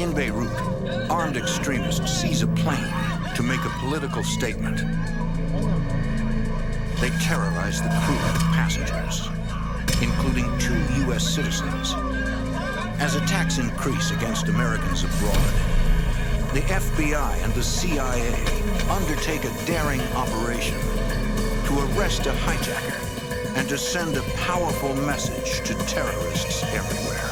In Beirut, armed extremists seize a plane to make a political statement. They terrorize the crew and passengers, including 2 U.S. citizens. As attacks increase against Americans abroad, the FBI and the CIA undertake a daring operation to arrest a hijacker and to send a powerful message to terrorists everywhere.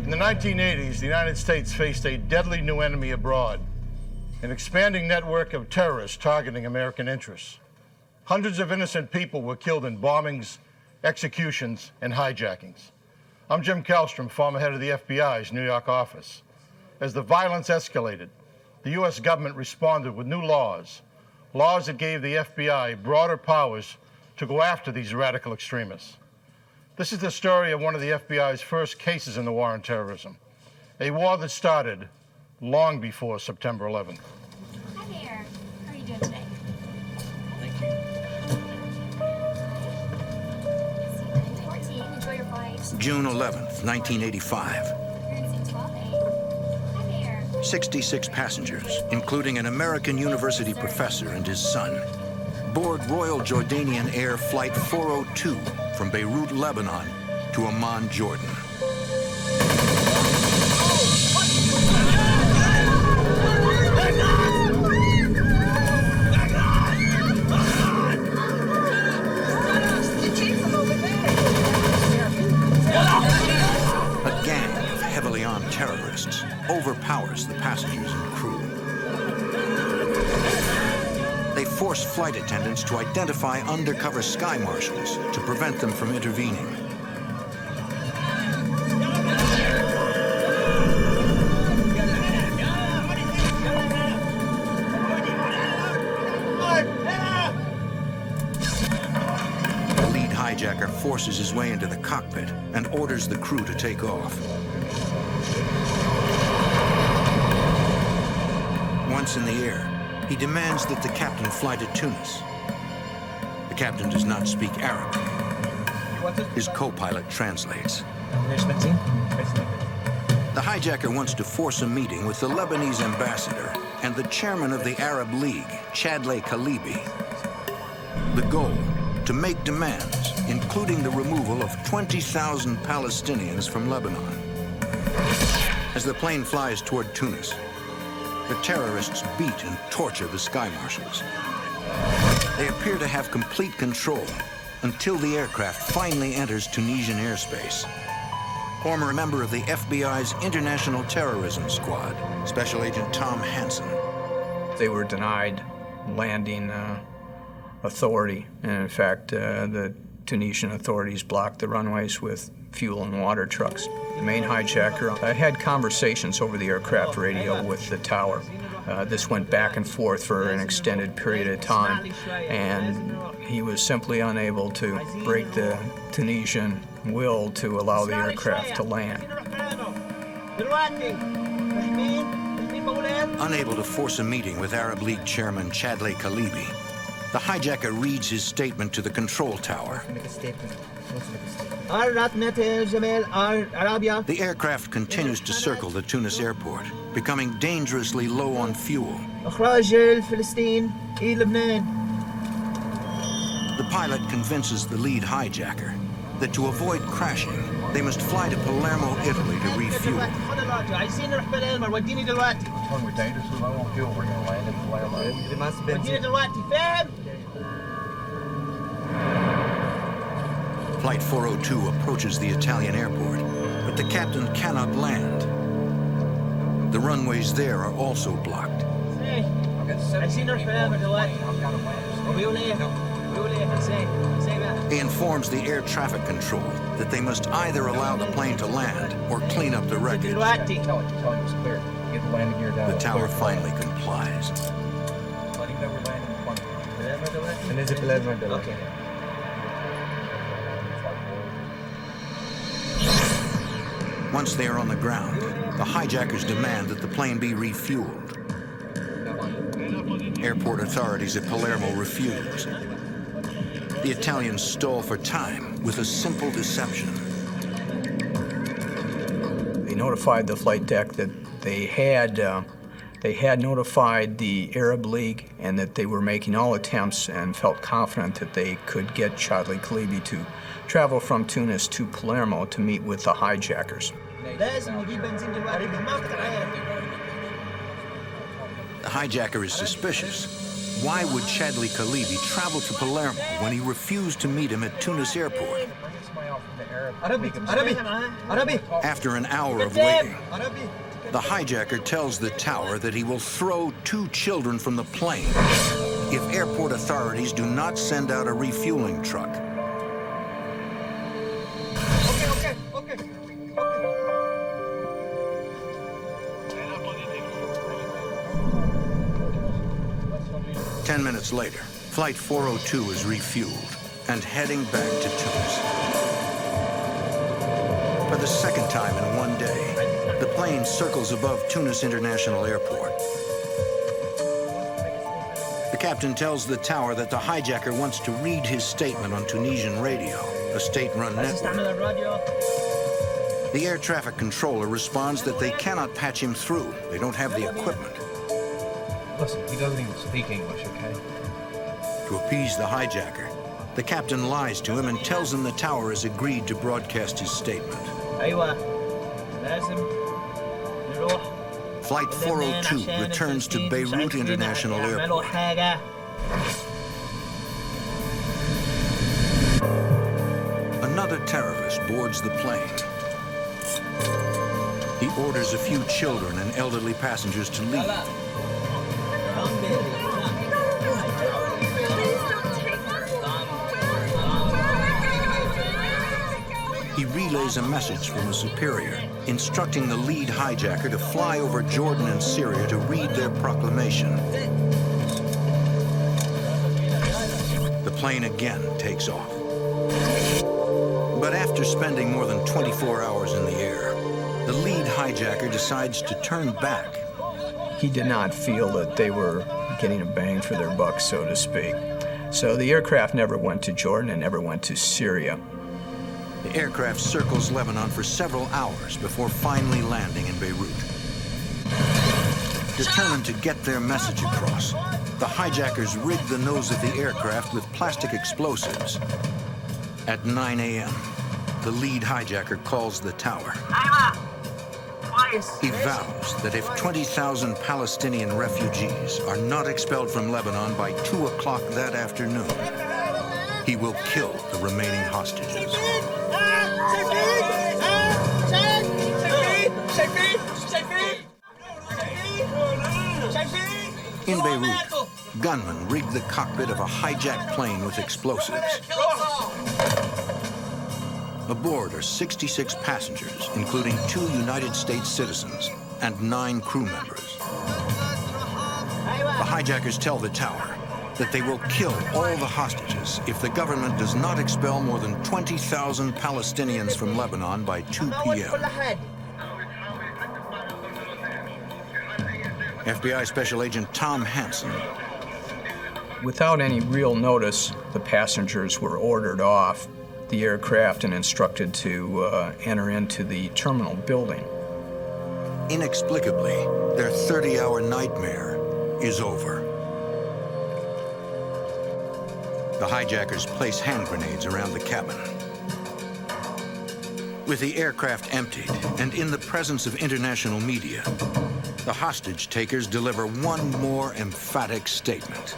In the 1980s, the United States faced a deadly new enemy abroad, an expanding network of terrorists targeting American interests. Hundreds of innocent people were killed in bombings, executions, and hijackings. I'm Jim Kallstrom, former head of the FBI's New York office. As the violence escalated, the U.S. government responded with new laws that gave the FBI broader powers to go after these radical extremists. This is the story of one of the FBI's first cases in the war on terrorism, a war that started long before September 11th. Hi there. How are you doing today? Thank you. 14. Enjoy your flight. June 11th, 1985. You're in seat 12A. Hi there. 66 passengers, including an American university professor and his son, board Royal Jordanian Air Flight 402 from Beirut, Lebanon to Amman, Jordan. A gang of heavily armed terrorists overpowers the passengers and crew. They force flight attendants to identify undercover sky marshals to prevent them from intervening. The lead hijacker forces his way into the cockpit and orders the crew to take off. Once in the air, he demands that the captain fly to Tunis. The captain does not speak Arabic. His co-pilot translates. The hijacker wants to force a meeting with the Lebanese ambassador and the chairman of the Arab League, Chadley Khalibi. The goal, to make demands, including the removal of 20,000 Palestinians from Lebanon. As the plane flies toward Tunis, the terrorists beat and torture the sky marshals. They appear to have complete control until the aircraft finally enters Tunisian airspace. Former member of the FBI's International Terrorism Squad, Special Agent Tom Hansen. They were denied landing authority, and in fact, the Tunisian authorities blocked the runways with fuel and water trucks. The main hijacker had conversations over the aircraft radio with the tower. This went back and forth for an extended period of time, and he was simply unable to break the Tunisian will to allow the aircraft to land. Unable to force a meeting with Arab League chairman Chadley Khalibi, the hijacker reads his statement to the control tower. The aircraft continues to circle the Tunis airport, becoming dangerously low on fuel. The pilot convinces the lead hijacker that to avoid crashing, they must fly to Palermo, Italy to refuel. We're dangerous, low on fuel. We're going to land in Palermo. Flight 402 approaches the Italian airport, but the captain cannot land. The runways there are also blocked. He informs the air traffic control that they must either allow the plane to land or clean up the wreckage. Tell it it's clear. Get the landing gear down. The tower finally complies. Let him know we're landing the plane. Okay. Once they are on the ground, the hijackers demand that the plane be refueled. Airport authorities at Palermo refuse. The Italians stall for time with a simple deception. They notified the flight deck that they had notified the Arab League and that they were making all attempts and felt confident that they could get Chadley Kalibi to travel from Tunis to Palermo to meet with the hijackers. The hijacker is suspicious. Why would Chadley Kalibi travel to Palermo when he refused to meet him at Tunis airport? After an hour of waiting, the hijacker tells the tower that he will throw 2 children from the plane if airport authorities do not send out a refueling truck. Okay. 10 minutes later, Flight 402 is refueled and heading back to Tunis. For the second time in one day, the plane circles above Tunis International Airport. The captain tells the tower that the hijacker wants to read his statement on Tunisian radio, a state-run network. The air traffic controller responds that they cannot patch him through. They don't have the equipment. Listen, he doesn't even speak English, okay? To appease the hijacker, the captain lies to him and tells him the tower has agreed to broadcast his statement. Flight 402 returns to Beirut International Airport. Another terrorist boards the plane. He orders a few children and elderly passengers to leave. He relays a message from a superior, instructing the lead hijacker to fly over Jordan and Syria to read their proclamation. The plane again takes off. But after spending more than 24 hours in the air, the lead hijacker decides to turn back. He did not feel that they were getting a bang for their buck, so to speak. So the aircraft never went to Jordan and never went to Syria. The aircraft circles Lebanon for several hours before finally landing in Beirut. Determined to get their message across, the hijackers rigged the nose of the aircraft with plastic explosives. At 9 a.m., the lead hijacker calls the tower. He vows that if 20,000 Palestinian refugees are not expelled from Lebanon by 2 o'clock that afternoon, he will kill the remaining hostages. In Beirut, gunmen rigged the cockpit of a hijacked plane with explosives. Aboard are 66 passengers, including 2 United States citizens and 9 crew members. The hijackers tell the tower that they will kill all the hostages if the government does not expel more than 20,000 Palestinians from Lebanon by 2 p.m. FBI Special Agent Tom Hansen. Without any real notice, the passengers were ordered off the aircraft and instructed to enter into the terminal building. Inexplicably, their 30-hour nightmare is over. The hijackers place hand grenades around the cabin. With the aircraft emptied and in the presence of international media, the hostage takers deliver one more emphatic statement.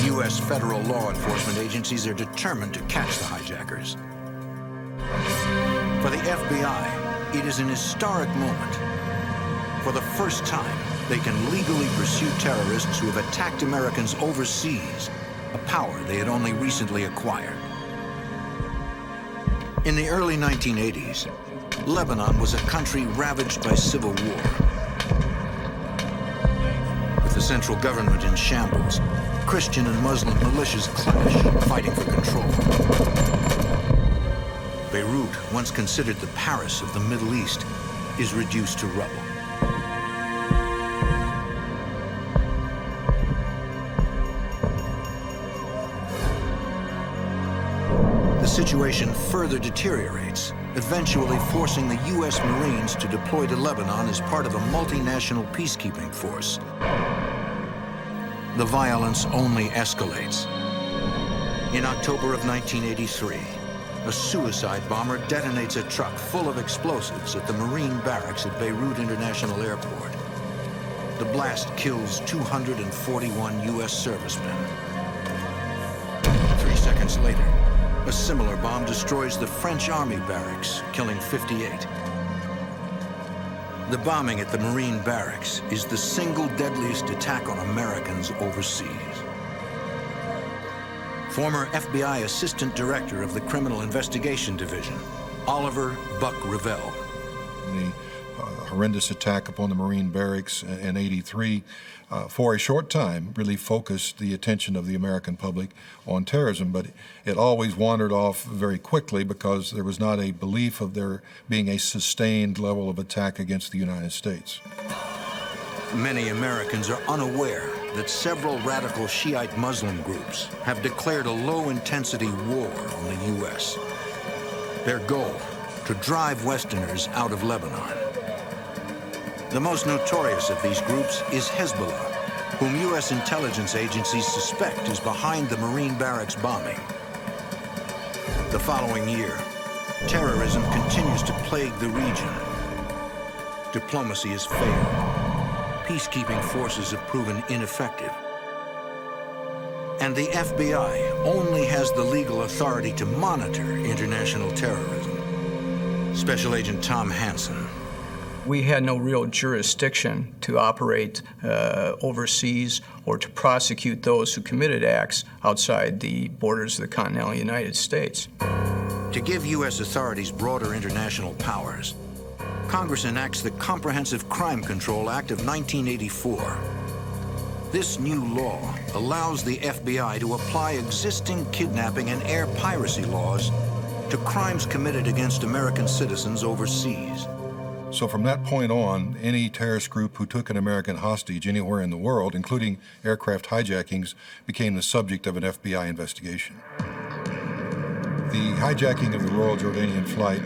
U.S. federal law enforcement agencies are determined to catch the hijackers. For the FBI, it is an historic moment. For the first time, they can legally pursue terrorists who have attacked Americans overseas, a power they had only recently acquired. In the early 1980s, Lebanon was a country ravaged by civil war. With the central government in shambles, Christian and Muslim militias clash, fighting for control. Beirut, once considered the Paris of the Middle East, is reduced to rubble. The situation further deteriorates, eventually forcing the U.S. Marines to deploy to Lebanon as part of a multinational peacekeeping force. The violence only escalates. In October of 1983, a suicide bomber detonates a truck full of explosives at the Marine barracks at Beirut International Airport. The blast kills 241 U.S. servicemen. 3 seconds later, a similar bomb destroys the French Army barracks, killing 58. The bombing at the Marine barracks is the single deadliest attack on Americans overseas. Former FBI Assistant Director of the Criminal Investigation Division, Oliver Buck Revell. The horrendous attack upon the Marine barracks in '83, for a short time, really focused the attention of the American public on terrorism, but it always wandered off very quickly because there was not a belief of there being a sustained level of attack against the United States. Many Americans are unaware that several radical Shiite Muslim groups have declared a low-intensity war on the U.S. Their goal, to drive Westerners out of Lebanon. The most notorious of these groups is Hezbollah, whom U.S. intelligence agencies suspect is behind the Marine barracks bombing. The following year, terrorism continues to plague the region. Diplomacy has failed. Peacekeeping forces have proven ineffective. And the FBI only has the legal authority to monitor international terrorism. Special Agent Tom Hansen. We had no real jurisdiction to operate overseas or to prosecute those who committed acts outside the borders of the continental United States. To give U.S. authorities broader international powers, Congress enacts the Comprehensive Crime Control Act of 1984. This new law allows the FBI to apply existing kidnapping and air piracy laws to crimes committed against American citizens overseas. So from that point on, any terrorist group who took an American hostage anywhere in the world, including aircraft hijackings, became the subject of an FBI investigation. The hijacking of the Royal Jordanian flight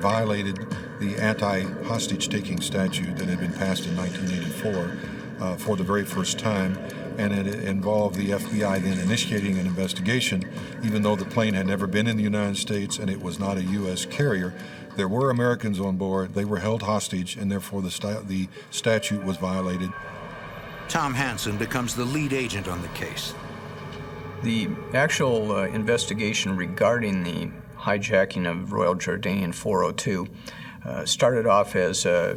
violated the anti-hostage-taking statute that had been passed in 1984 for the very first time, and it involved the FBI then initiating an investigation, even though the plane had never been in the United States and it was not a U.S. carrier. There were Americans on board, they were held hostage, and therefore the statute was violated. Tom Hansen becomes the lead agent on the case. The actual investigation regarding the hijacking of Royal Jordanian 402 started off as a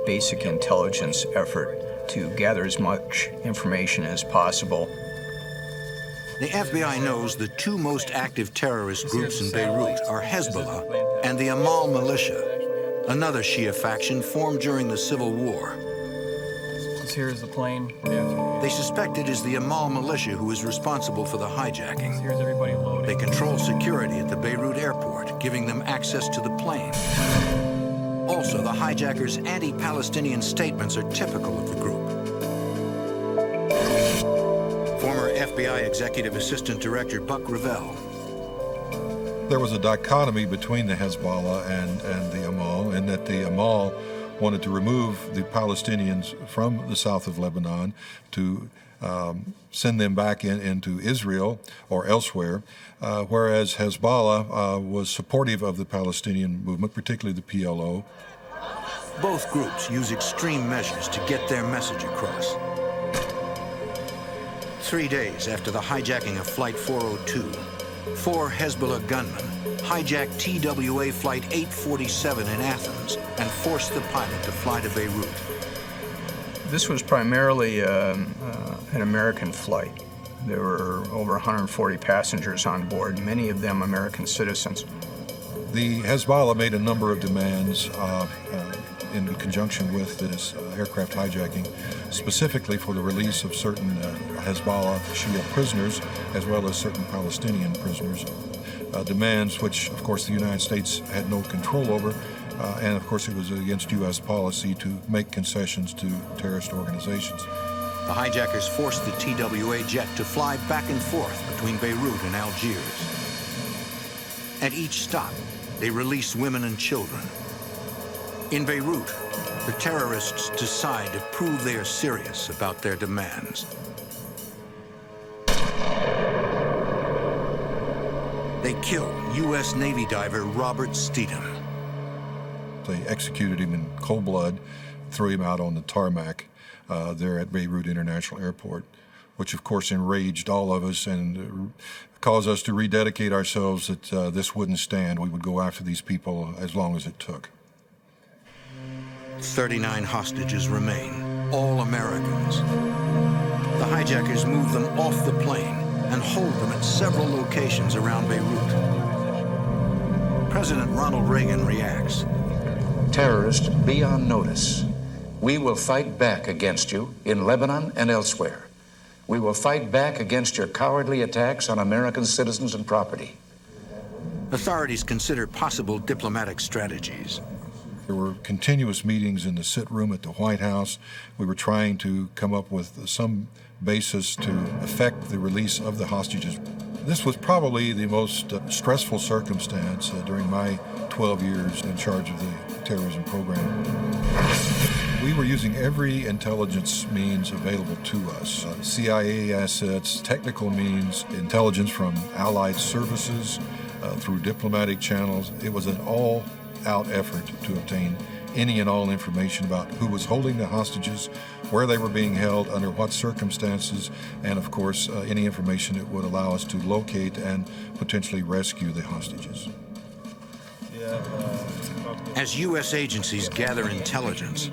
basic intelligence effort to gather as much information as possible. The FBI knows the two most active terrorist groups in Beirut are Hezbollah and the Amal militia, another Shia faction formed during the Civil War. Here's the plane. They suspect it is the Amal militia who is responsible for the hijacking. Here's everybody loading. They control security at the Beirut airport, giving them access to the plane. Also, the hijackers' anti-Palestinian statements are typical of the group. Former FBI Executive Assistant Director Buck Revell. There was a dichotomy between the Hezbollah and the Amal, in that the Amal wanted to remove the Palestinians from the south of Lebanon to send them back into Israel or elsewhere, whereas Hezbollah was supportive of the Palestinian movement, particularly the PLO. Both groups use extreme measures to get their message across. 3 days after the hijacking of Flight 402, 4 Hezbollah gunmen hijacked TWA Flight 847 in Athens and forced the pilot to fly to Beirut. This was primarily an American flight. There were over 140 passengers on board, many of them American citizens. The Hezbollah made a number of demands in conjunction with this aircraft hijacking, specifically for the release of certain Hezbollah Shia prisoners, as well as certain Palestinian prisoners. Demands which, of course, the United States had no control over, and of course it was against U.S. policy to make concessions to terrorist organizations. The hijackers forced the TWA jet to fly back and forth between Beirut and Algiers. At each stop, they released women and children. In Beirut, the terrorists decide to prove they are serious about their demands. They kill U.S. Navy diver Robert Steedham. They executed him in cold blood, threw him out on the tarmac there at Beirut International Airport, which of course enraged all of us and caused us to rededicate ourselves that this wouldn't stand. We would go after these people as long as it took. 39 hostages remain, all Americans. The hijackers move them off the plane and hold them at several locations around Beirut. President Ronald Reagan reacts. Terrorists, be on notice. We will fight back against you in Lebanon and elsewhere. We will fight back against your cowardly attacks on American citizens and property. Authorities consider possible diplomatic strategies. There were continuous meetings in the sit room at the White House. We were trying to come up with some basis to effect the release of the hostages. This was probably the most stressful circumstance during my 12 years in charge of the terrorism program. We were using every intelligence means available to us. CIA assets, technical means, intelligence from allied services, through diplomatic channels. It was an all-out effort to obtain any and all information about who was holding the hostages, where they were being held, under what circumstances, and of course any information that would allow us to locate and potentially rescue the hostages. As U.S. agencies gather intelligence,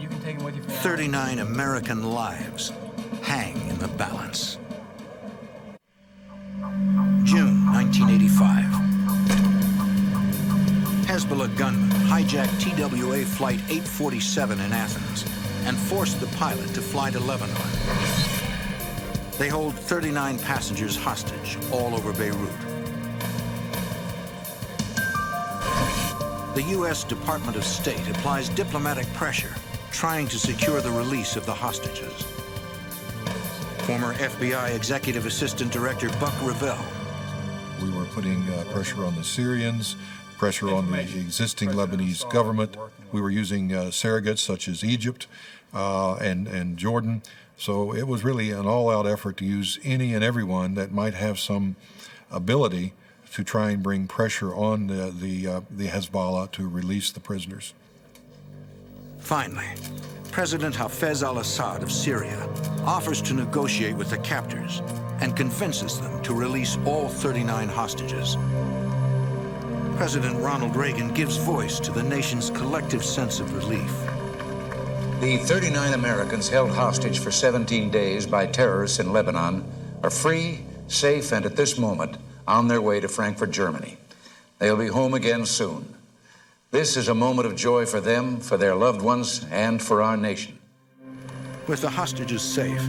39 American lives hang in the balance. June 1985. Hezbollah gunmen hijacked TWA Flight 847 in Athens and forced the pilot to fly to Lebanon. They hold 39 passengers hostage all over Beirut. The U.S. Department of State applies diplomatic pressure, trying to secure the release of the hostages. Former FBI Executive Assistant Director Buck Revell. We were putting pressure on the Syrians, pressure on the existing Lebanese government. We were using surrogates such as Egypt and Jordan. So it was really an all-out effort to use any and everyone that might have some ability to try and bring pressure on the Hezbollah to release the prisoners. Finally, President Hafez al-Assad of Syria offers to negotiate with the captors and convinces them to release all 39 hostages. President Ronald Reagan gives voice to the nation's collective sense of relief. The 39 Americans held hostage for 17 days by terrorists in Lebanon are free, safe, and at this moment on their way to Frankfurt, Germany. They'll be home again soon. This is a moment of joy for them, for their loved ones, and for our nation. With the hostages safe,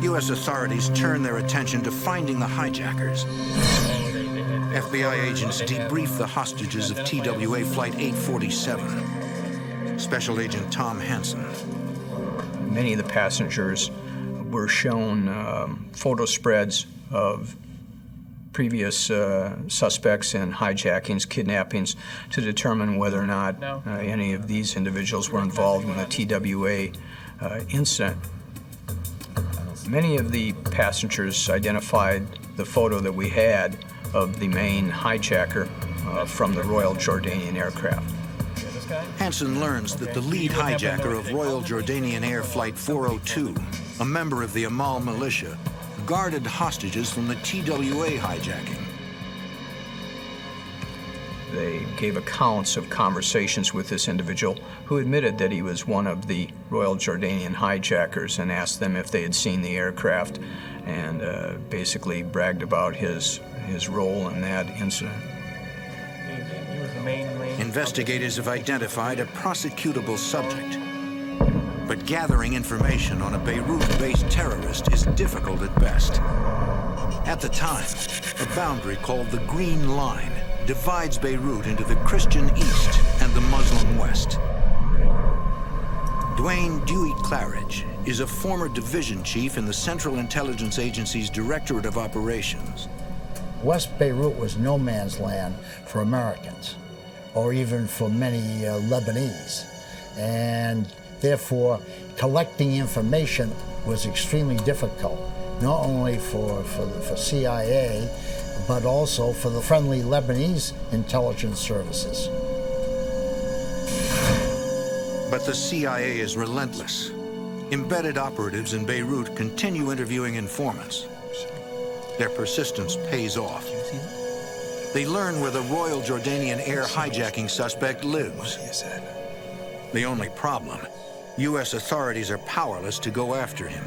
U.S. authorities turn their attention to finding the hijackers. FBI agents debrief the hostages of TWA Flight 847. Special Agent Tom Hansen. Many of the passengers were shown photo spreads of previous suspects in hijackings, kidnappings, to determine whether or not any of these individuals were involved in the TWA incident. Many of the passengers identified the photo that we had of the main hijacker from the Royal Jordanian aircraft. Hansen learns that the lead hijacker of Royal Jordanian Air Flight 402, a member of the Amal militia, guarded hostages from the TWA hijacking. They gave accounts of conversations with this individual who admitted that he was one of the Royal Jordanian hijackers and asked them if they had seen the aircraft and basically bragged about his role in that incident. He was the main Investigators have identified a prosecutable subject. But gathering information on a Beirut-based terrorist is difficult at best. At the time, a boundary called the Green Line divides Beirut into the Christian East and the Muslim West. Dwayne Dewey Claridge is a former division chief in the Central Intelligence Agency's Directorate of Operations. West Beirut was no man's land for Americans, or even for many Lebanese. And therefore, collecting information was extremely difficult, not only for CIA, but also for the friendly Lebanese intelligence services. But the CIA is relentless. Embedded operatives in Beirut continue interviewing informants. Their persistence pays off. They learn where the Royal Jordanian air hijacking suspect lives. The only problem, U.S. authorities are powerless to go after him.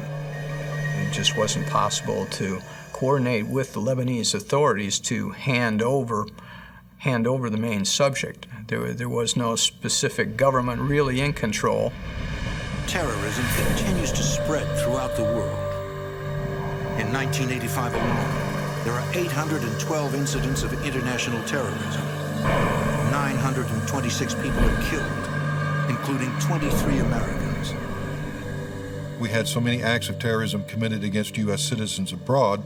It just wasn't possible to coordinate with the Lebanese authorities to hand over the main subject. There was no specific government really in control. Terrorism continues to spread throughout the world. In 1985 alone, there are 812 incidents of international terrorism. 926 people are killed, including 23 Americans. We had so many acts of terrorism committed against U.S. citizens abroad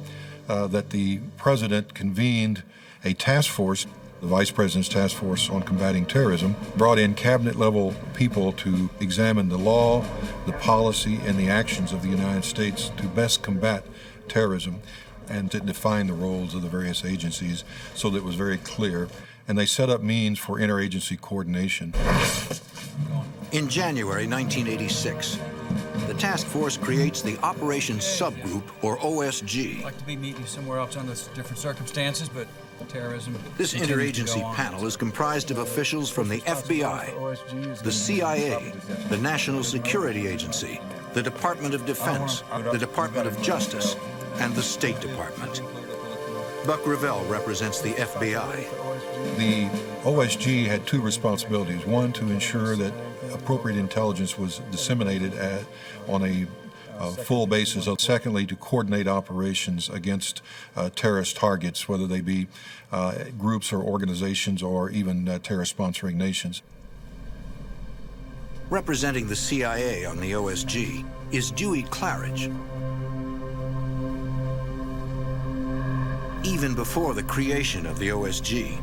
that the president convened a task force, the Vice President's Task Force on Combating Terrorism, brought in cabinet-level people to examine the law, the policy, and the actions of the United States to best combat terrorism and to define the roles of the various agencies so that it was very clear. And they set up means for interagency coordination. In January 1986, the task force creates the Operations Subgroup, or OSG. I'd like to be meeting somewhere else under different circumstances, but terrorism. This interagency panel is comprised of officials from the FBI, the CIA, the National Security Agency, the Department of Defense, the Department of Justice, and the State Department. Buck Revell represents the FBI. The OSG had two responsibilities. One, to ensure that appropriate intelligence was disseminated on a full basis. Secondly, to coordinate operations against terrorist targets, whether they be groups or organizations or even terrorist-sponsoring nations. Representing the CIA on the OSG is Dewey Claridge. Even before the creation of the OSG,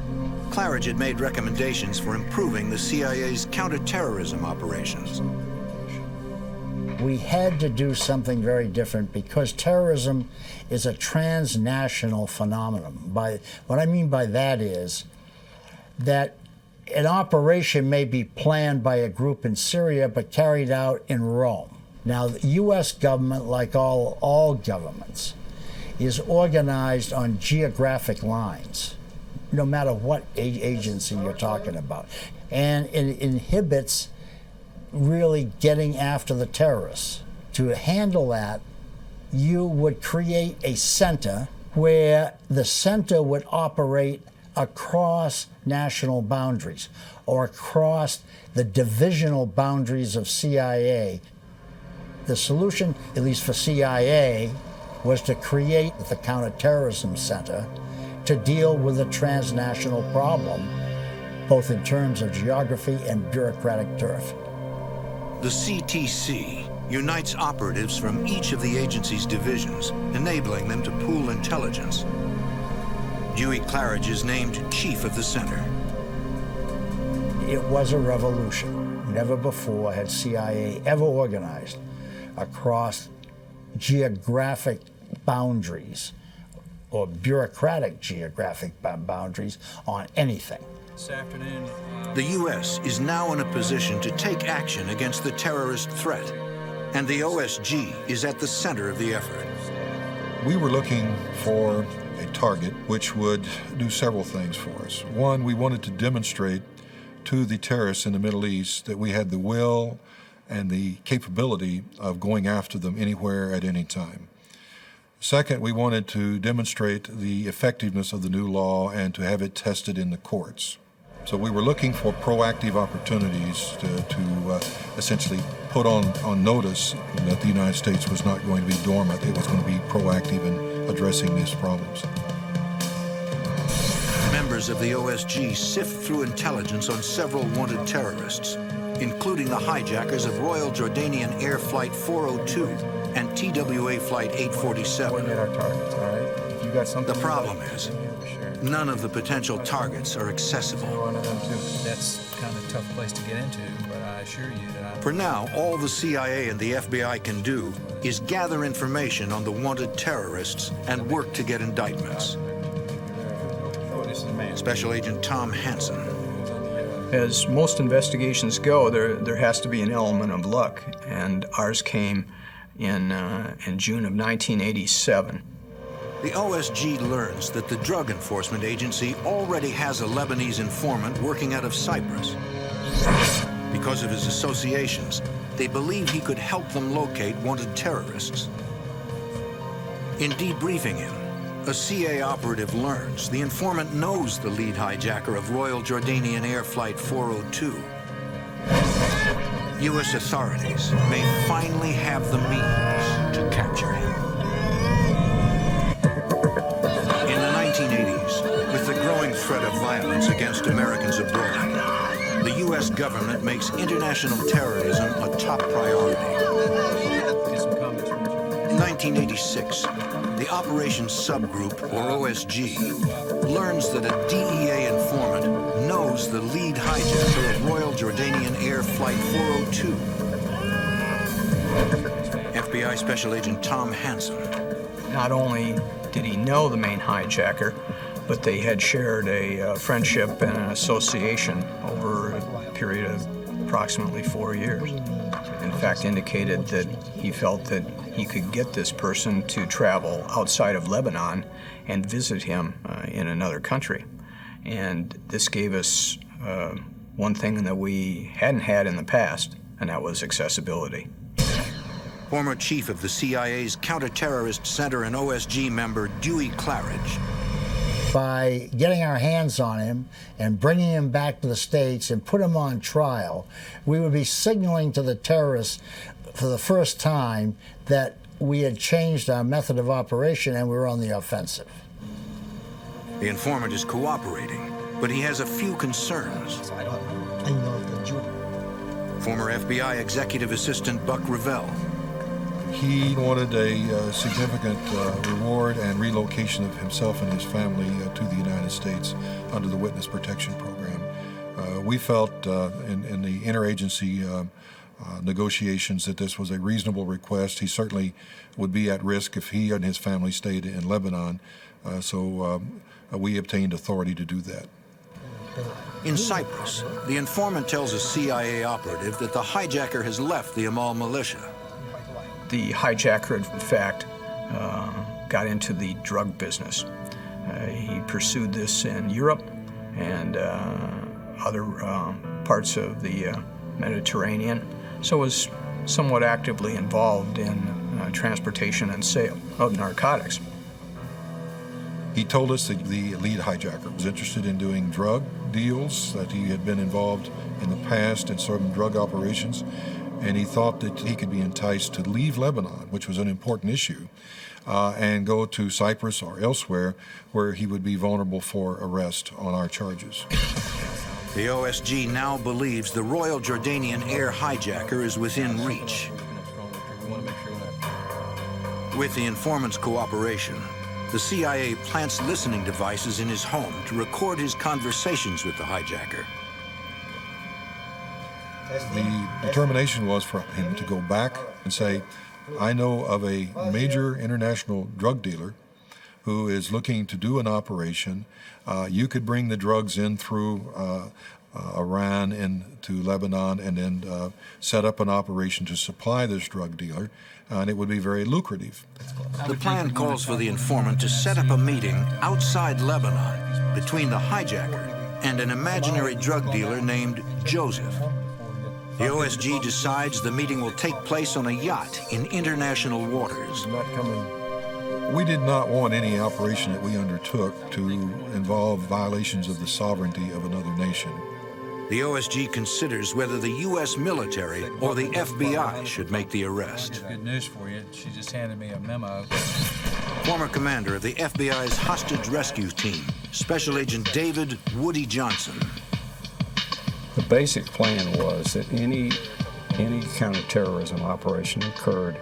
Claridge had made recommendations for improving the CIA's counterterrorism operations. We had to do something very different because terrorism is a transnational phenomenon. What I mean by that is that an operation may be planned by a group in Syria but carried out in Rome. Now, the U.S. government, like all governments, is organized on geographic lines, no matter what agency you're talking about. And it inhibits really getting after the terrorists. To handle that, you would create a center where the center would operate across national boundaries or across the divisional boundaries of CIA. The solution, at least for CIA, was to create the Counterterrorism Center to deal with a transnational problem, both in terms of geography and bureaucratic turf. The CTC unites operatives from each of the agency's divisions, enabling them to pool intelligence. Dewey Claridge is named chief of the center. It was a revolution. Never before had CIA ever organized across geographic boundaries or bureaucratic geographic boundaries on anything. This afternoon, The U.S. is now in a position to take action against the terrorist threat, and the OSG is at the center of the effort. We were looking for a target which would do several things for us. One, we wanted to demonstrate to the terrorists in the Middle East that we had the will and the capability of going after them anywhere at any time. Second, we wanted to demonstrate the effectiveness of the new law and to have it tested in the courts. So we were looking for proactive opportunities to essentially put on notice that the United States was not going to be dormant. It was going to be proactive in addressing these problems. Members of the OSG sift through intelligence on several wanted terrorists, including the hijackers of Royal Jordanian Air Flight 402 and TWA Flight 847. Coordinate our targets, all right? If you got something. The problem is, none of the potential targets are accessible. That's kind of a tough place to get into, but I assure you that For now, all the CIA and the FBI can do is gather information on the wanted terrorists and work to get indictments. Special Agent Tom Hansen. As most investigations go, there has to be an element of luck, and ours came in June of 1987. The OSG learns that the Drug Enforcement Agency already has a Lebanese informant working out of Cyprus. Because of his associations, they believe he could help them locate wanted terrorists. In debriefing him, a CA operative learns the informant knows the lead hijacker of Royal Jordanian Air Flight 402. U.S. authorities may finally have the means to capture him. In the 1980s, with the growing threat of violence against Americans abroad, the U.S. government makes international terrorism a top priority. In 1986, the Operations Subgroup, or OSG, learns that a DEA informant knows the lead hijacker of Royal Jordanian Air Flight 402. FBI Special Agent Tom Hansen. Not only did he know the main hijacker, but they had shared a friendship and an association over a period of approximately 4 years. In fact, indicated that he felt that he could get this person to travel outside of Lebanon and visit him in another country. And this gave us one thing that we hadn't had in the past, and that was accessibility. Former chief of the CIA's Counterterrorist Center and OSG member Dewey Claridge. By getting our hands on him and bringing him back to the States and put him on trial, we would be signaling to the terrorists for the first time that we had changed our method of operation and we were on the offensive. The informant is cooperating, but he has a few concerns. Former FBI Executive Assistant Buck Revell. He wanted a significant reward and relocation of himself and his family to the United States under the Witness Protection Program. We felt in the interagency negotiations that this was a reasonable request. He certainly would be at risk if he and his family stayed in Lebanon, so we obtained authority to do that. In Cyprus, the informant tells a CIA operative that the hijacker has left the Amal militia. The hijacker, in fact, got into the drug business. He pursued this in Europe and other parts of the Mediterranean, so was somewhat actively involved in transportation and sale of narcotics. He told us that the lead hijacker was interested in doing drug deals, that he had been involved in the past in certain drug operations, and he thought that he could be enticed to leave Lebanon, which was an important issue, and go to Cyprus or elsewhere where he would be vulnerable for arrest on our charges. The OSG now believes the Royal Jordanian Air hijacker is within reach. With the informant's cooperation, the CIA plants listening devices in his home to record his conversations with the hijacker. The determination was for him to go back and say, I know of a major international drug dealer who is looking to do an operation. You could bring the drugs in through Iran into Lebanon and then set up an operation to supply this drug dealer, and it would be very lucrative. The plan calls for the informant to set up a meeting outside Lebanon between the hijacker and an imaginary drug dealer named Joseph. The OSG decides the meeting will take place on a yacht in international waters. We did not want any operation that we undertook to involve violations of the sovereignty of another nation. The OSG considers whether the U.S. military or the FBI should make the arrest. Good news for you. She just handed me a memo. Former commander of the FBI's hostage rescue team, Special Agent David Woody Johnson. The basic plan was that any counterterrorism operation that occurred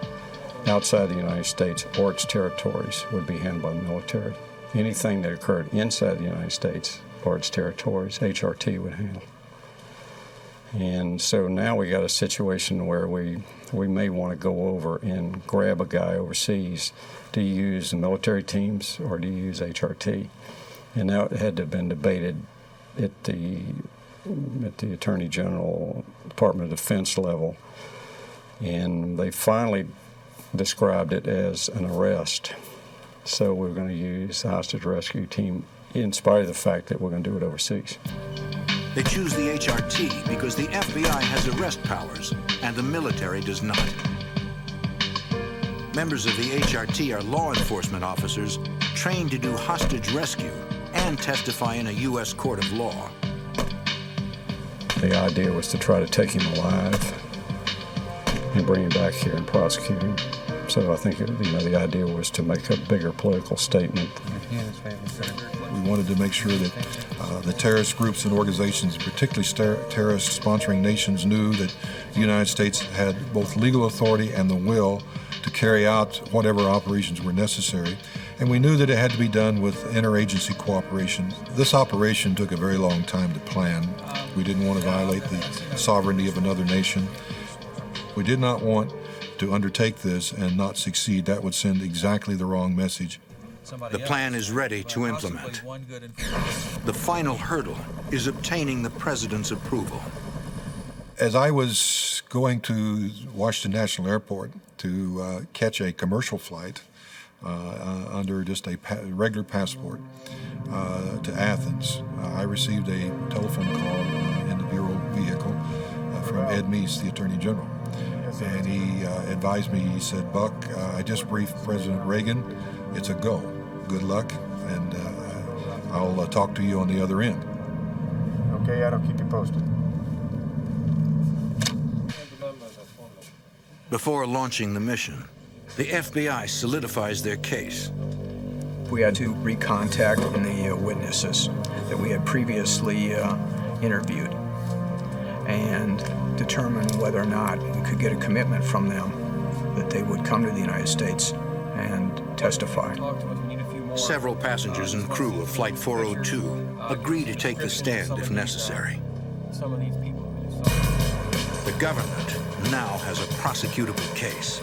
outside the United States or its territories would be handled by the military. Anything that occurred inside the United States or its territories, HRT would handle. And so now we got a situation where we may want to go over and grab a guy overseas. Do you use the military teams or do you use HRT? And that had to have been debated at the Attorney General, Department of Defense level. And they finally described it as an arrest. So we're going to use the hostage rescue team in spite of the fact that we're going to do it overseas. They choose the HRT because the FBI has arrest powers and the military does not. Members of the HRT are law enforcement officers trained to do hostage rescue and testify in a U.S. court of law. The idea was to try to take him alive and bring him back here and prosecute him. So I think the idea was to make a bigger political statement. We wanted to make sure that the terrorist groups and organizations, particularly terrorist sponsoring nations, knew that the United States had both legal authority and the will to carry out whatever operations were necessary. And we knew that it had to be done with interagency cooperation. This operation took a very long time to plan. We didn't want to violate the sovereignty of another nation. We did not want to undertake this and not succeed. That would send exactly the wrong message. The plan is ready to implement. The final hurdle is obtaining the president's approval. As I was going to Washington National Airport to catch a commercial flight under just a regular passport to Athens, I received a telephone call in the Bureau vehicle from Ed Meese, the Attorney General. And he advised me, he said, "Buck, I just briefed President Reagan. It's a go. Good luck, and I'll talk to you on the other end." Okay, I'll keep you posted. Before launching the mission, the FBI solidifies their case. We had to recontact the witnesses that we had previously interviewed and determine whether or not we could get a commitment from them that they would come to the United States and testify. Several passengers and crew of Flight 402 agree to take the stand if necessary. The government now has a prosecutable case.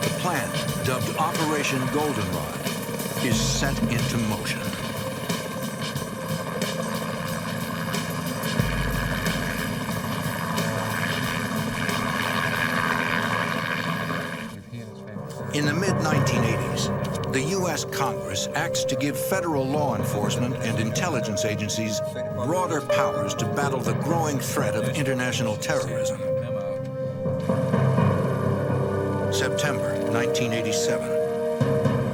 The plan, dubbed Operation Goldenrod, is set into motion. In the mid-1980s, the U.S. Congress acts to give federal law enforcement and intelligence agencies broader powers to battle the growing threat of international terrorism. September 1987.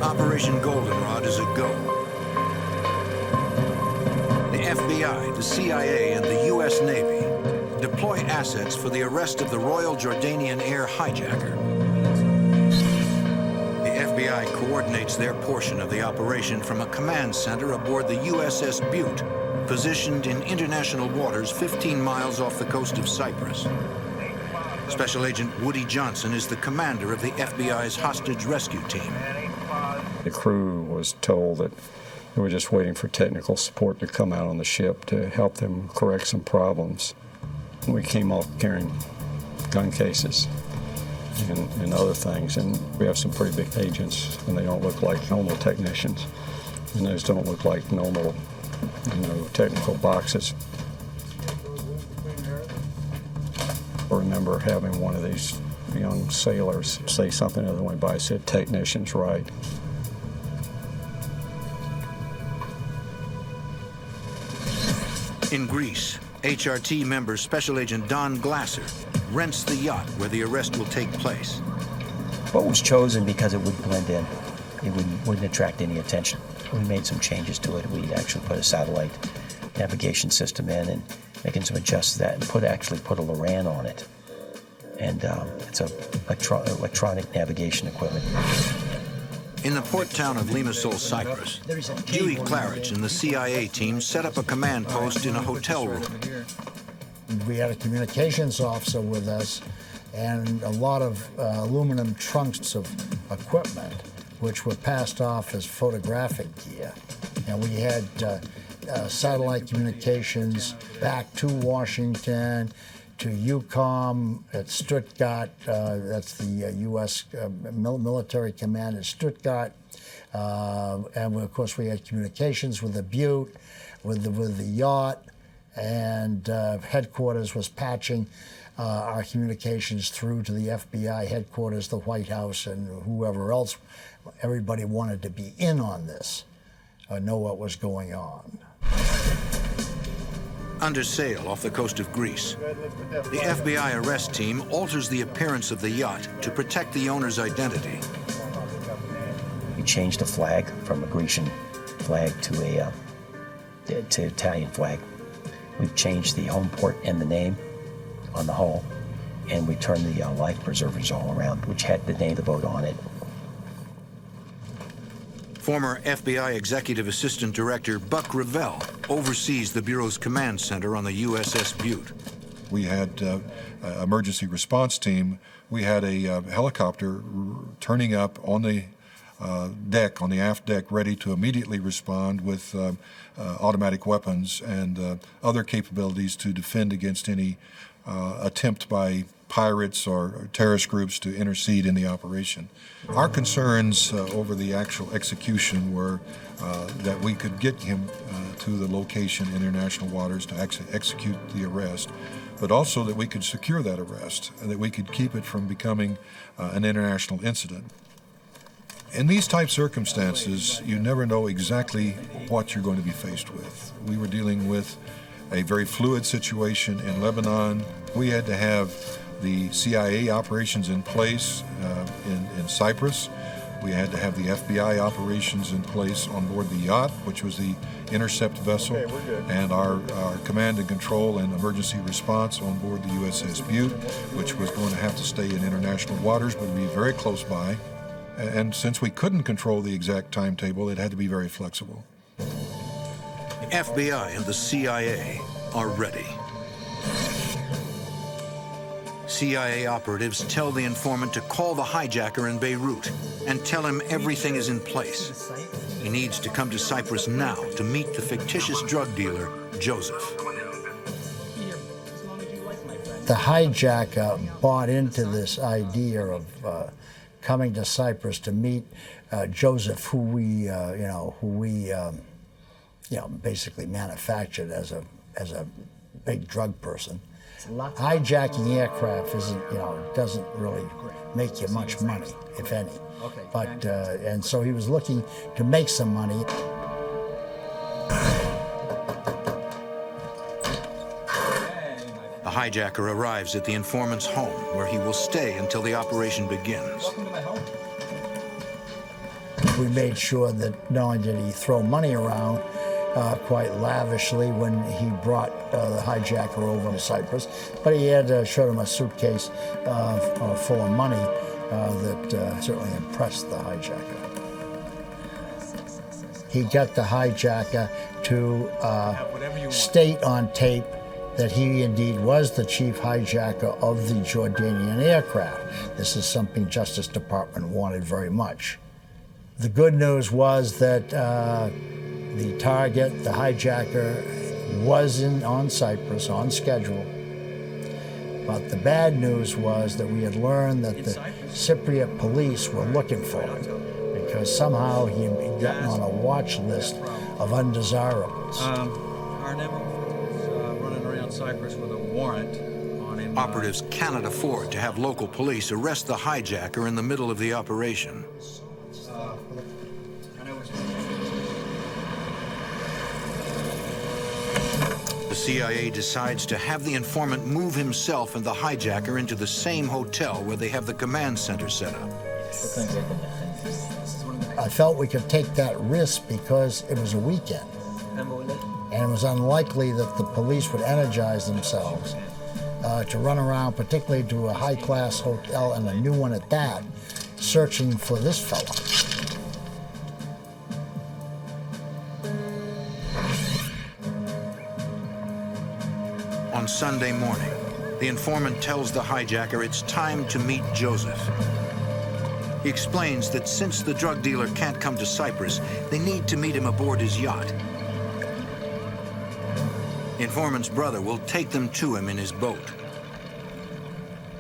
Operation Goldenrod is a go. The FBI, the CIA, and the U.S. Navy deploy assets for the arrest of the Royal Jordanian Air hijacker. The FBI coordinates their portion of the operation from a command center aboard the USS Butte, positioned in international waters 15 miles off the coast of Cyprus. Special Agent Woody Johnson is the commander of the FBI's hostage rescue team. The crew was told that they were just waiting for technical support to come out on the ship to help them correct some problems. We came off carrying gun cases and other things, and we have some pretty big agents, and they don't look like normal technicians, and those don't look like normal technical boxes. I remember having one of these young sailors say something the other went by. I said, "Technician's right." In Greece, HRT member Special Agent Don Glasser rents the yacht where the arrest will take place. Boat was chosen because it would blend in. It wouldn't attract any attention. We made some changes to it. We actually put a satellite navigation system in and making some adjustments to that and actually put a Loran on it. And it's a electronic navigation equipment. In the port town of Limassol, Cyprus, Dewey Claridge and the CIA team set up a command post in a hotel room. We had a communications officer with us and a lot of aluminum trunks of equipment, which were passed off as photographic gear. And we had satellite communications back to Washington, to EUCOM at Stuttgart, that's the U.S. military command at Stuttgart. And of course we had communications with the Butte, with the yacht, and headquarters was patching our communications through to the FBI headquarters, the White House, and whoever else. Everybody wanted to be in on this, know what was going on. Under sail off the coast of Greece, the FBI arrest team alters the appearance of the yacht to protect the owner's identity. We changed the flag from a Grecian flag to Italian flag. We've changed the home port and the name on the hull, and we turned the life preservers all around, which had the name of the boat on it. Former FBI Executive Assistant Director Buck Revell oversees the Bureau's command center on the USS Butte. We had an emergency response team. We had a helicopter turning up on the deck, on the aft deck, ready to immediately respond with automatic weapons and other capabilities to defend against any attempt by pirates or terrorist groups to intercede in the operation. Our concerns over the actual execution were that we could get him to the location in international waters to execute the arrest, but also that we could secure that arrest and that we could keep it from becoming an international incident. In these type circumstances, you never know exactly what you're going to be faced with. We were dealing with a very fluid situation in Lebanon. We had to have the CIA operations in place in Cyprus. We had to have the FBI operations in place on board the yacht, which was the intercept vessel, and our command and control and emergency response on board the USS Butte, which was going to have to stay in international waters but be very close by. And since we couldn't control the exact timetable, it had to be very flexible. The FBI and the CIA are ready. CIA operatives tell the informant to call the hijacker in Beirut and tell him everything is in place. He needs to come to Cyprus now to meet the fictitious drug dealer, Joseph. The hijacker bought into this idea of coming to Cyprus to meet Joseph, who we basically manufactured as a big drug person. Hijacking aircraft doesn't really make you much money, if any. But and so he was looking to make some money. The hijacker arrives at the informant's home, where he will stay until the operation begins. We made sure that not only did he throw money around quite lavishly when he brought the hijacker over to Cyprus, but he had showed him a suitcase full of money that certainly impressed the hijacker. He got the hijacker to state on tape that he indeed was the chief hijacker of the Jordanian aircraft. This is something Justice Department wanted very much. The good news was that the target, the hijacker, was on Cyprus on schedule. But the bad news was that we had learned that the Cypriot police were looking for him because somehow he had gotten on a watch list of undesirables. Our neighbor was running around Cyprus with a warrant on him. Operatives cannot afford to have local police arrest the hijacker in the middle of the operation. The CIA decides to have the informant move himself and the hijacker into the same hotel where they have the command center set up. I felt we could take that risk because it was a weekend. And it was unlikely that the police would energize themselves to run around, particularly to a high-class hotel and a new one at that, searching for this fella. On Sunday morning, the informant tells the hijacker it's time to meet Joseph. He explains that since the drug dealer can't come to Cyprus, they need to meet him aboard his yacht. The informant's brother will take them to him in his boat.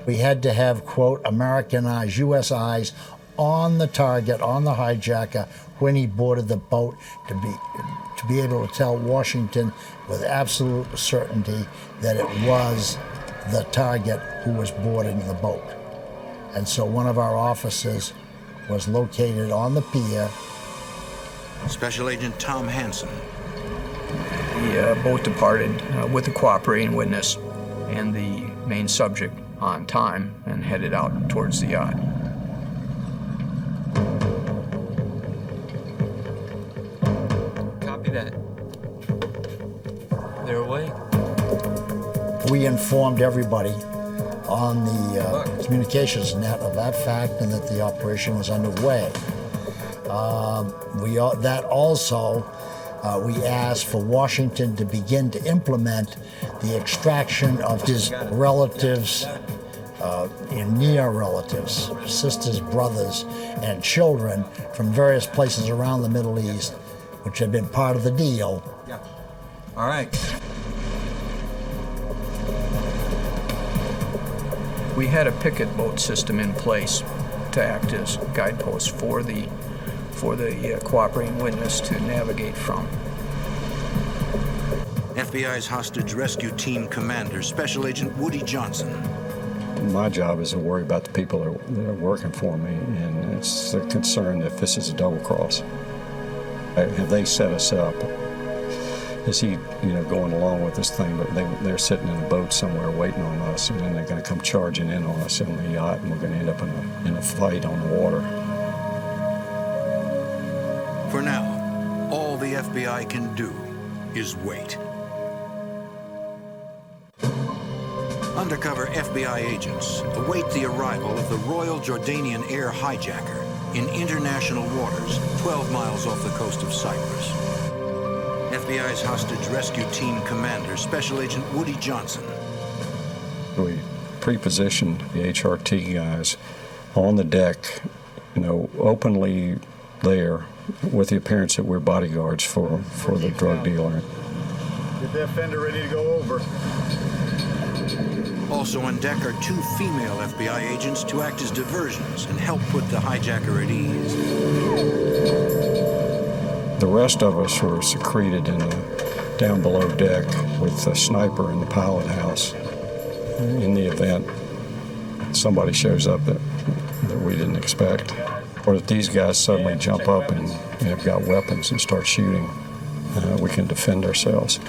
We had to have, quote, American eyes, U.S. eyes on the target, on the hijacker, when he boarded the boat to be able to tell Washington with absolute certainty that it was the target who was boarding the boat. And so one of our officers was located on the pier. Special Agent Tom Hansen. The boat departed with the cooperating witness and the main subject on time and headed out towards the yacht. Copy that. They're away. We informed everybody on the communications net of that fact and that the operation was underway. We asked for Washington to begin to implement the extraction of his relatives, near relatives, sisters, brothers, and children from various places around the Middle East, which had been part of the deal. Yeah. All right. We had a picket boat system in place to act as guideposts for the cooperating witness to navigate from. FBI's hostage rescue team commander, Special Agent Woody Johnson. My job is to worry about the people that are working for me, and it's a concern if this is a double cross. Have they set us up? Is he, going along with this thing, but they're sitting in a boat somewhere waiting on us, and then they're going to come charging in on us on the yacht, and we're going to end up in a fight on the water. For now, all the FBI can do is wait. Undercover FBI agents await the arrival of the Royal Jordanian Air hijacker in international waters 12 miles off the coast of Cyprus. FBI's hostage rescue team commander, Special Agent Woody Johnson. We pre-positioned the HRT guys on the deck, openly there with the appearance that we're bodyguards for the drug dealer. Get that fender ready to go over. Also on deck are two female FBI agents to act as diversions and help put the hijacker at ease. The rest of us were secreted down below deck with a sniper in the pilot house in the event somebody shows up that we didn't expect. Or that these guys suddenly jump up and have got weapons and start shooting. We can defend ourselves.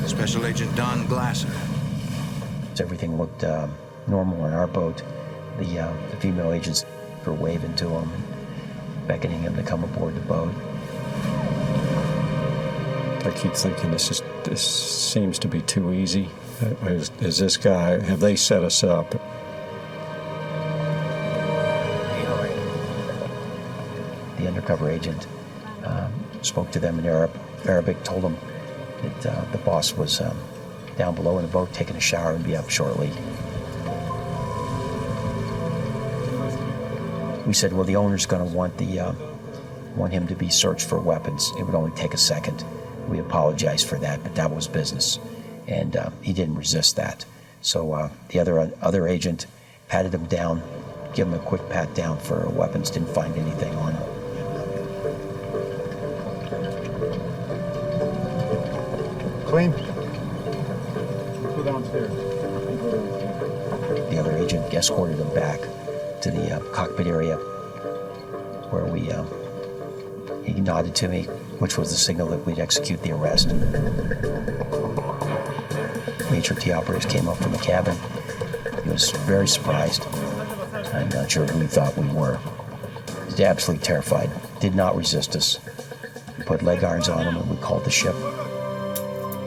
Special Agent Don Glasser. Everything looked normal on our boat. The female agents were waving to him and beckoning him to come aboard the boat. I keep thinking this seems to be too easy. Is this guy, have they set us up? The undercover agent spoke to them in Arabic, told them that the boss was down below in the boat taking a shower and be up shortly. We said, well, the owner's going to want him to be searched for weapons. It would only take a second. We apologized for that, but that was business. And he didn't resist that. So the other agent patted him down give them a quick pat down for weapons, didn't find anything on them. Clean. Go downstairs. The other agent escorted them back to the cockpit area where he nodded to me, which was the signal that we'd execute the arrest. Major T operators came up from the cabin. He was very surprised. I'm not sure who he thought we were. He was absolutely terrified. Did not resist us. We put leg irons on him and we called the ship.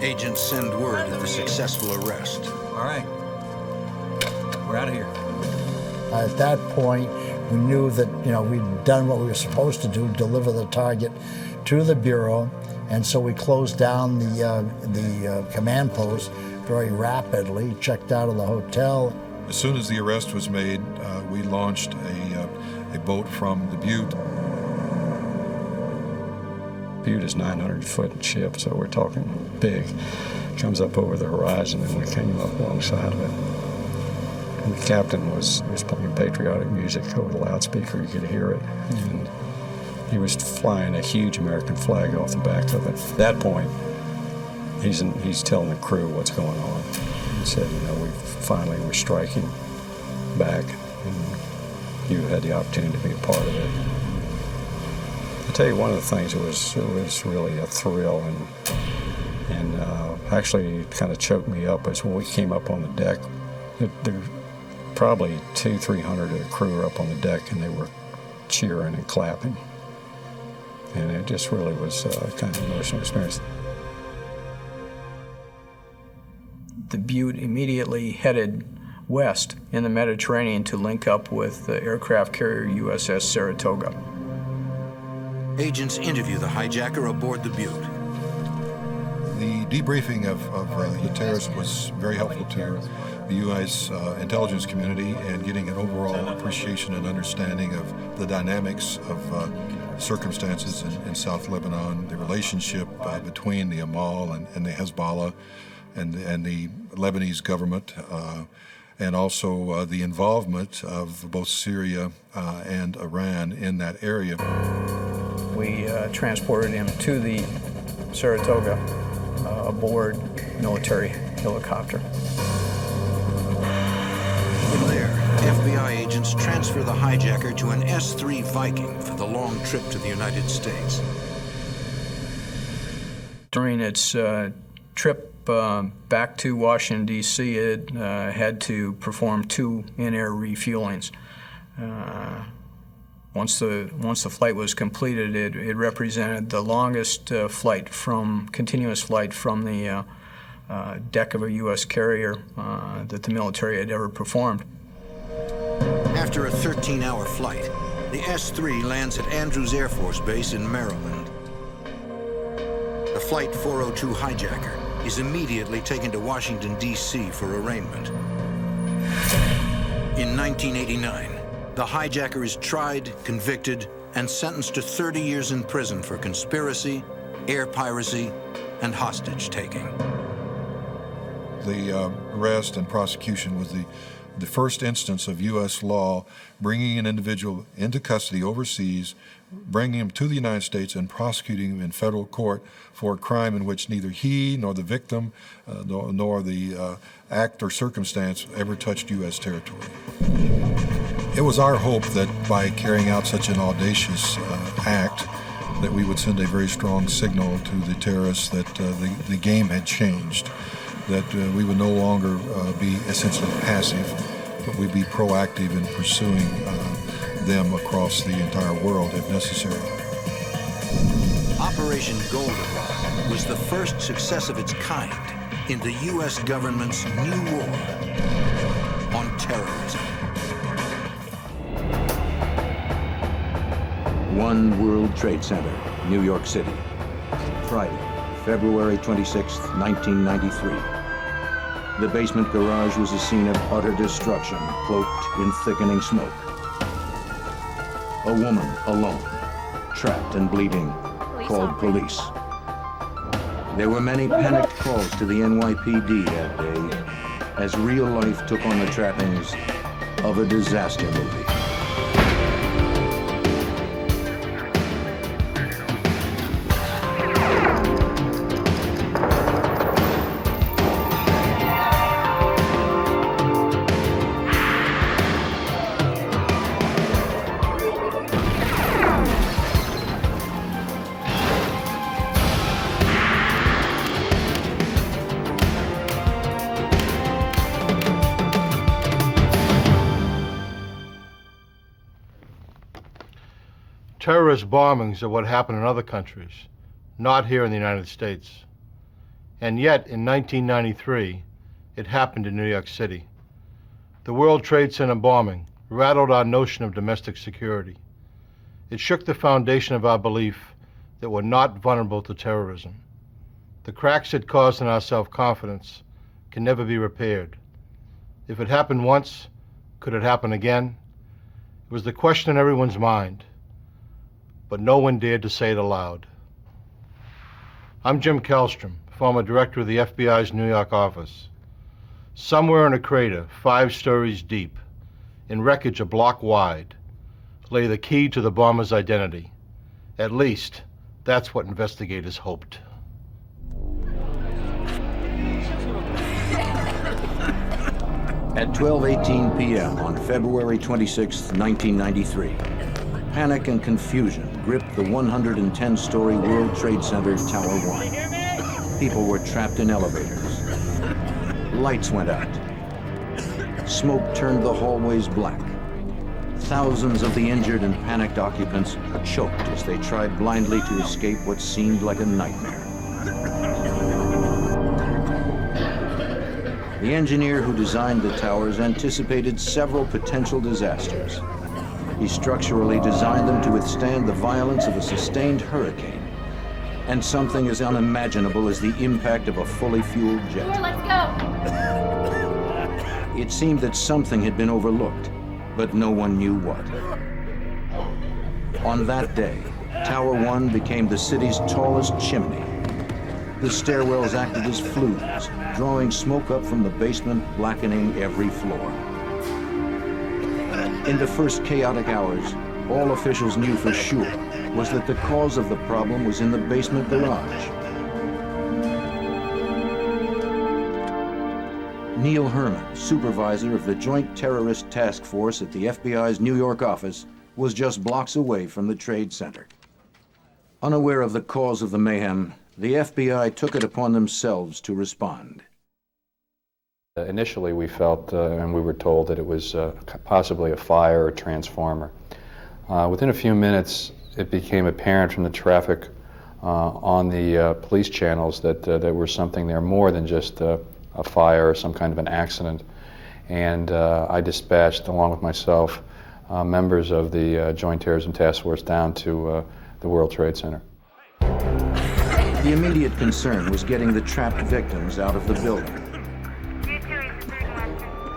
Agents send word of the successful arrest. All right. We're out of here. At that point, we knew that we'd done what we were supposed to do, deliver the target to the Bureau, and so we closed down the command post very rapidly, checked out of the hotel. As soon as the arrest was made, we launched a boat from the Butte. Butte is 900-foot ship, so we're talking big. Comes up over the horizon, and we came up alongside of it. And the captain was playing patriotic music over the loudspeaker. You could hear it. And he was flying a huge American flag off the back of it. At that point, he's telling the crew what's going on. He said, we're striking back, and you had the opportunity to be a part of it. I'll tell you, one of the things that was really a thrill and actually kind of choked me up is when we came up on the deck. There probably 200-300 of the crew were up on the deck, and they were cheering and clapping. And it just really was kind of an emotional experience. The Butte immediately headed west in the Mediterranean to link up with the aircraft carrier USS Saratoga. Agents interview the hijacker aboard the Butte. The debriefing of the terrorist was very helpful to the U.S. Intelligence community and getting an overall appreciation and understanding of the dynamics of circumstances in South Lebanon, the relationship between the Amal and the Hezbollah and the Lebanese government, and also the involvement of both Syria and Iran in that area. We transported him to the Saratoga aboard military helicopter. From there, FBI agents transfer the hijacker to an S-3 Viking for the long trip to the United States. During its trip back to Washington, D.C., it had to perform 2 in-air refuelings. Once the flight was completed, it represented the longest continuous flight from the deck of a U.S. carrier that the military had ever performed. After a 13-hour flight, the S-3 lands at Andrews Air Force Base in Maryland. The Flight 402 hijacker is immediately taken to Washington, D.C. for arraignment. In 1989, the hijacker is tried, convicted, and sentenced to 30 years in prison for conspiracy, air piracy, and hostage-taking. The arrest and prosecution was the first instance of U.S. law bringing an individual into custody overseas, bringing him to the United States, and prosecuting him in federal court for a crime in which neither he nor the victim nor the act or circumstance ever touched U.S. territory. It was our hope that by carrying out such an audacious act, that we would send a very strong signal to the terrorists that the game had changed, that we would no longer be essentially passive, but we'd be proactive in pursuing them across the entire world if necessary. Operation Goldenrod was the first success of its kind in the U.S. government's new war on terrorism. One World Trade Center, New York City. Friday, February 26, 1993. The basement garage was a scene of utter destruction, cloaked in thickening smoke. A woman alone, trapped and bleeding, called police. There were many panicked calls to the NYPD that day as real life took on the trappings of a disaster movie. Terrorist bombings are what happen in other countries, not here in the United States. And yet, in 1993, it happened in New York City. The World Trade Center bombing rattled our notion of domestic security. It shook the foundation of our belief that we're not vulnerable to terrorism. The cracks it caused in our self-confidence can never be repaired. If it happened once, could it happen again? It was the question in everyone's mind, but no one dared to say it aloud. I'm Jim Kellstrom, former director of the FBI's New York office. Somewhere in a crater, 5 stories deep, in wreckage a block wide, lay the key to the bomber's identity. At least, that's what investigators hoped. At 12:18 p.m. on February 26, 1993, panic and confusion gripped the 110-story World Trade Center Tower 1. People were trapped in elevators. Lights went out. Smoke turned the hallways black. Thousands of the injured and panicked occupants choked as they tried blindly to escape what seemed like a nightmare. The engineer who designed the towers anticipated several potential disasters. He structurally designed them to withstand the violence of a sustained hurricane and something as unimaginable as the impact of a fully fueled jet. Let's go! It seemed that something had been overlooked, but no one knew what. On that day, Tower 1 became the city's tallest chimney. The stairwells acted as flues, drawing smoke up from the basement, blackening every floor. In the first chaotic hours, all officials knew for sure was that the cause of the problem was in the basement garage. Neil Herman, supervisor of the Joint Terrorist Task Force at the FBI's New York office, was just blocks away from the Trade Center. Unaware of the cause of the mayhem, the FBI took it upon themselves to respond. Initially, we felt, and we were told, that it was possibly a fire or transformer. Within a few minutes, it became apparent from the traffic on the police channels that there was something there more than just a fire or some kind of an accident. And I dispatched, along with myself, members of the Joint Terrorism Task Force down to the World Trade Center. The immediate concern was getting the trapped victims out of the building.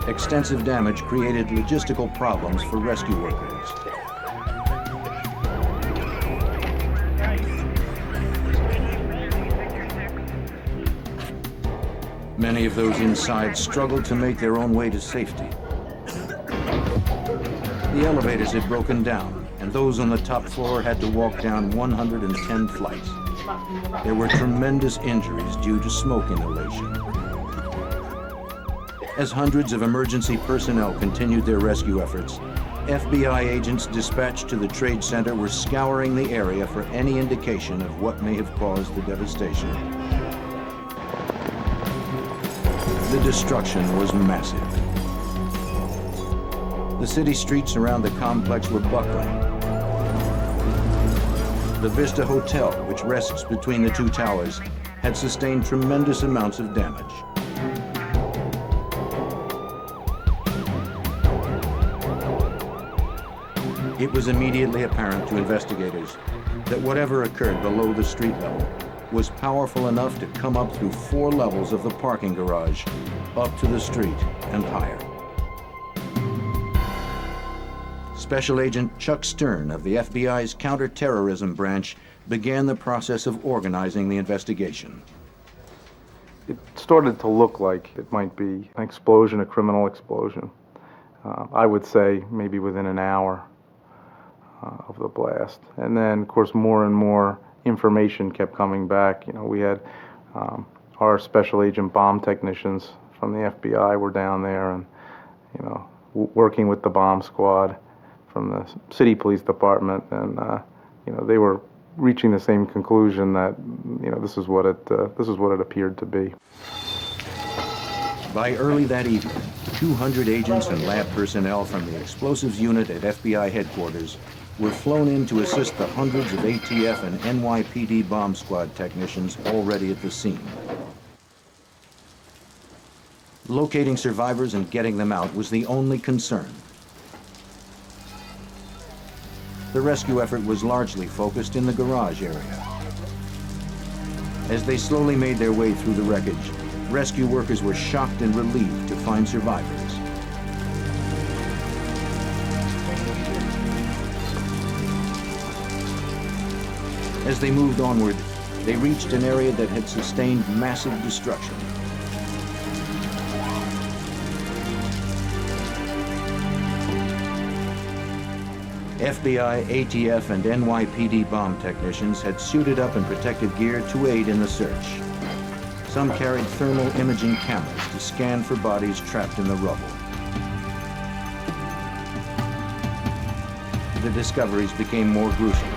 Extensive damage created logistical problems for rescue workers. Many of those inside struggled to make their own way to safety. The elevators had broken down, and those on the top floor had to walk down 110 flights. There were tremendous injuries due to smoke inhalation. As hundreds of emergency personnel continued their rescue efforts, FBI agents dispatched to the Trade Center were scouring the area for any indication of what may have caused the devastation. The destruction was massive. The city streets around the complex were buckling. The Vista Hotel, which rests between the two towers, had sustained tremendous amounts of damage. It was immediately apparent to investigators that whatever occurred below the street level was powerful enough to come up through 4 levels of the parking garage, up to the street and higher. Special Agent Chuck Stern of the FBI's Counterterrorism Branch began the process of organizing the investigation. It started to look like it might be an explosion, a criminal explosion. I would say maybe within an hour of the blast. And then, of course, more and more information kept coming back. You know, we had our special agent bomb technicians from the FBI were down there and, you know, working with the bomb squad from the city police department, and you know, they were reaching the same conclusion that, you know, this is what it appeared to be. By early that evening, 200 agents and lab personnel from the explosives unit at FBI headquarters were flown in to assist the hundreds of ATF and NYPD bomb squad technicians already at the scene. Locating survivors and getting them out was the only concern. The rescue effort was largely focused in the garage area. As they slowly made their way through the wreckage, rescue workers were shocked and relieved to find survivors. As they moved onward, they reached an area that had sustained massive destruction. FBI, ATF, and NYPD bomb technicians had suited up in protective gear to aid in the search. Some carried thermal imaging cameras to scan for bodies trapped in the rubble. The discoveries became more gruesome.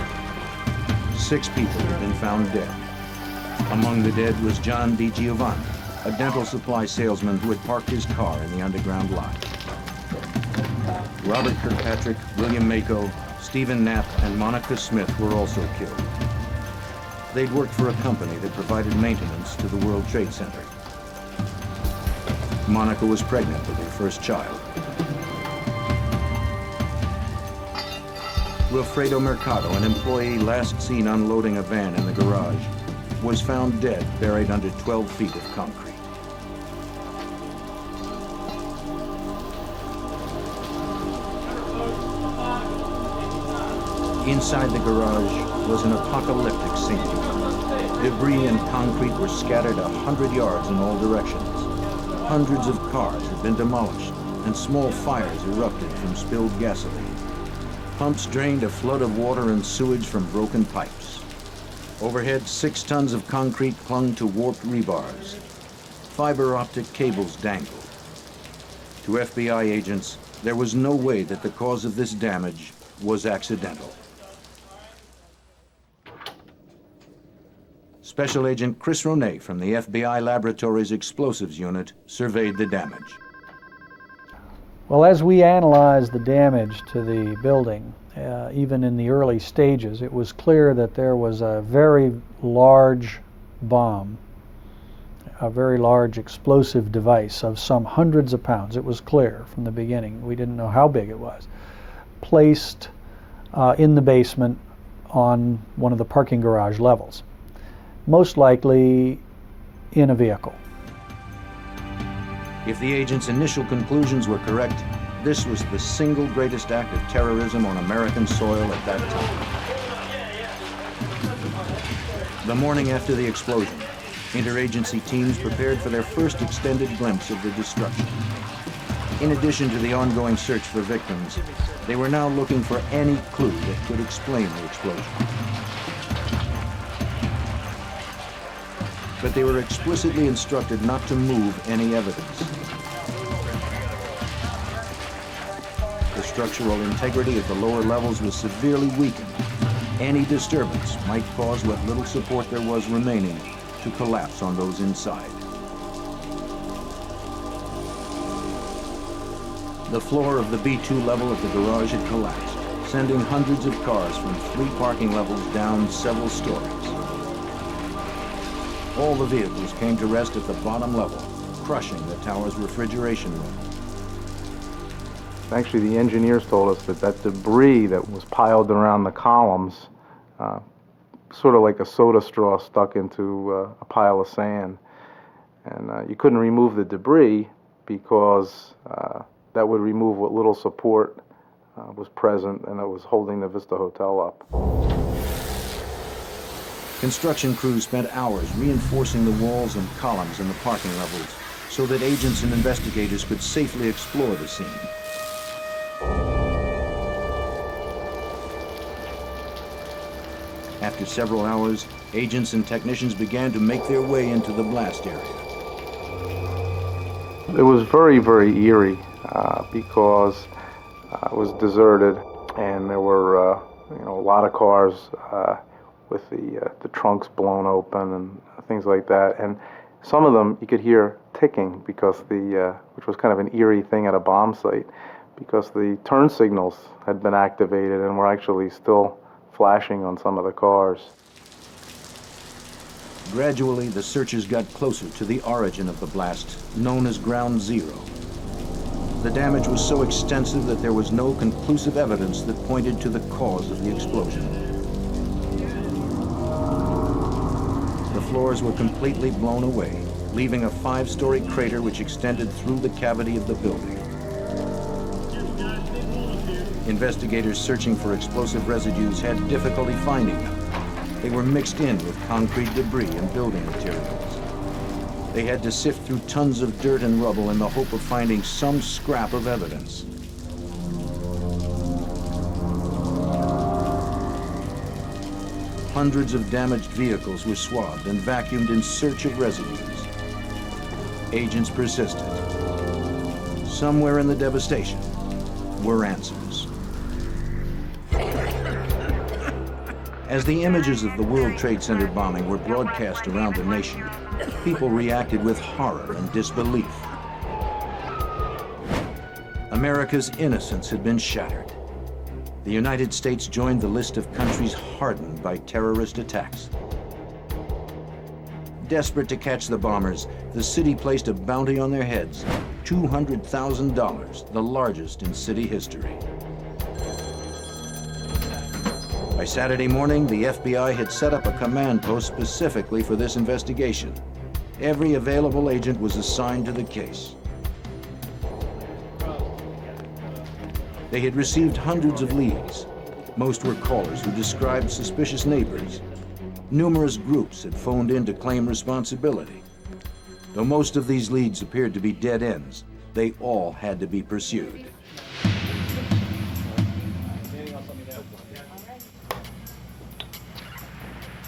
6 people had been found dead. Among the dead was John DiGiovanni, a dental supply salesman who had parked his car in the underground lot. Robert Kirkpatrick, William Mako, Stephen Knapp, and Monica Smith were also killed. They'd worked for a company that provided maintenance to the World Trade Center. Monica was pregnant with her first child. Wilfredo Mercado, an employee last seen unloading a van in the garage, was found dead, buried under 12 feet of concrete. Inside the garage was an apocalyptic scene. Debris and concrete were scattered 100 yards in all directions. Hundreds of cars had been demolished, and small fires erupted from spilled gasoline. Pumps drained a flood of water and sewage from broken pipes. Overhead, 6 tons of concrete clung to warped rebars. Fiber optic cables dangled. To FBI agents, there was no way that the cause of this damage was accidental. Special Agent Chris Ronay from the FBI Laboratories Explosives Unit surveyed the damage. Well, as we analyzed the damage to the building, even in the early stages, it was clear that there was a very large bomb, a very large explosive device of some hundreds of pounds. It was clear from the beginning. We didn't know how big it was. Placed in the basement on one of the parking garage levels, most likely in a vehicle. If the agent's initial conclusions were correct, this was the single greatest act of terrorism on American soil at that time. The morning after the explosion, interagency teams prepared for their first extended glimpse of the destruction. In addition to the ongoing search for victims, they were now looking for any clue that could explain the explosion. But they were explicitly instructed not to move any evidence. The structural integrity at the lower levels was severely weakened. Any disturbance might cause what little support there was remaining to collapse on those inside. The floor of the B2 level of the garage had collapsed, sending hundreds of cars from 3 parking levels down several stories. All the vehicles came to rest at the bottom level, crushing the tower's refrigeration room. Actually, the engineers told us that debris that was piled around the columns, sort of like a soda straw stuck into a pile of sand. And you couldn't remove the debris because that would remove what little support was present and that was holding the Vista Hotel up. Construction crews spent hours reinforcing the walls and columns in the parking levels so that agents and investigators could safely explore the scene. After several hours, agents and technicians began to make their way into the blast area. It was very, very eerie because it was deserted and there were a lot of cars with the trunks blown open and things like that. And some of them you could hear ticking because which was kind of an eerie thing at a bomb site. because the turn signals had been activated and were actually still flashing on some of the cars. Gradually, the searchers got closer to the origin of the blast, known as Ground Zero. The damage was so extensive that there was no conclusive evidence that pointed to the cause of the explosion. The floors were completely blown away, leaving a 5-story crater which extended through the cavity of the building. Investigators searching for explosive residues had difficulty finding them. They were mixed in with concrete debris and building materials. They had to sift through tons of dirt and rubble in the hope of finding some scrap of evidence. Hundreds of damaged vehicles were swabbed and vacuumed in search of residues. Agents persisted. Somewhere in the devastation were answers. As the images of the World Trade Center bombing were broadcast around the nation, people reacted with horror and disbelief. America's innocence had been shattered. The United States joined the list of countries hardened by terrorist attacks. Desperate to catch the bombers, the city placed a bounty on their heads, $200,000, the largest in city history. By Saturday morning, the FBI had set up a command post specifically for this investigation. Every available agent was assigned to the case. They had received hundreds of leads. Most were callers who described suspicious neighbors. Numerous groups had phoned in to claim responsibility. Though most of these leads appeared to be dead ends, they all had to be pursued.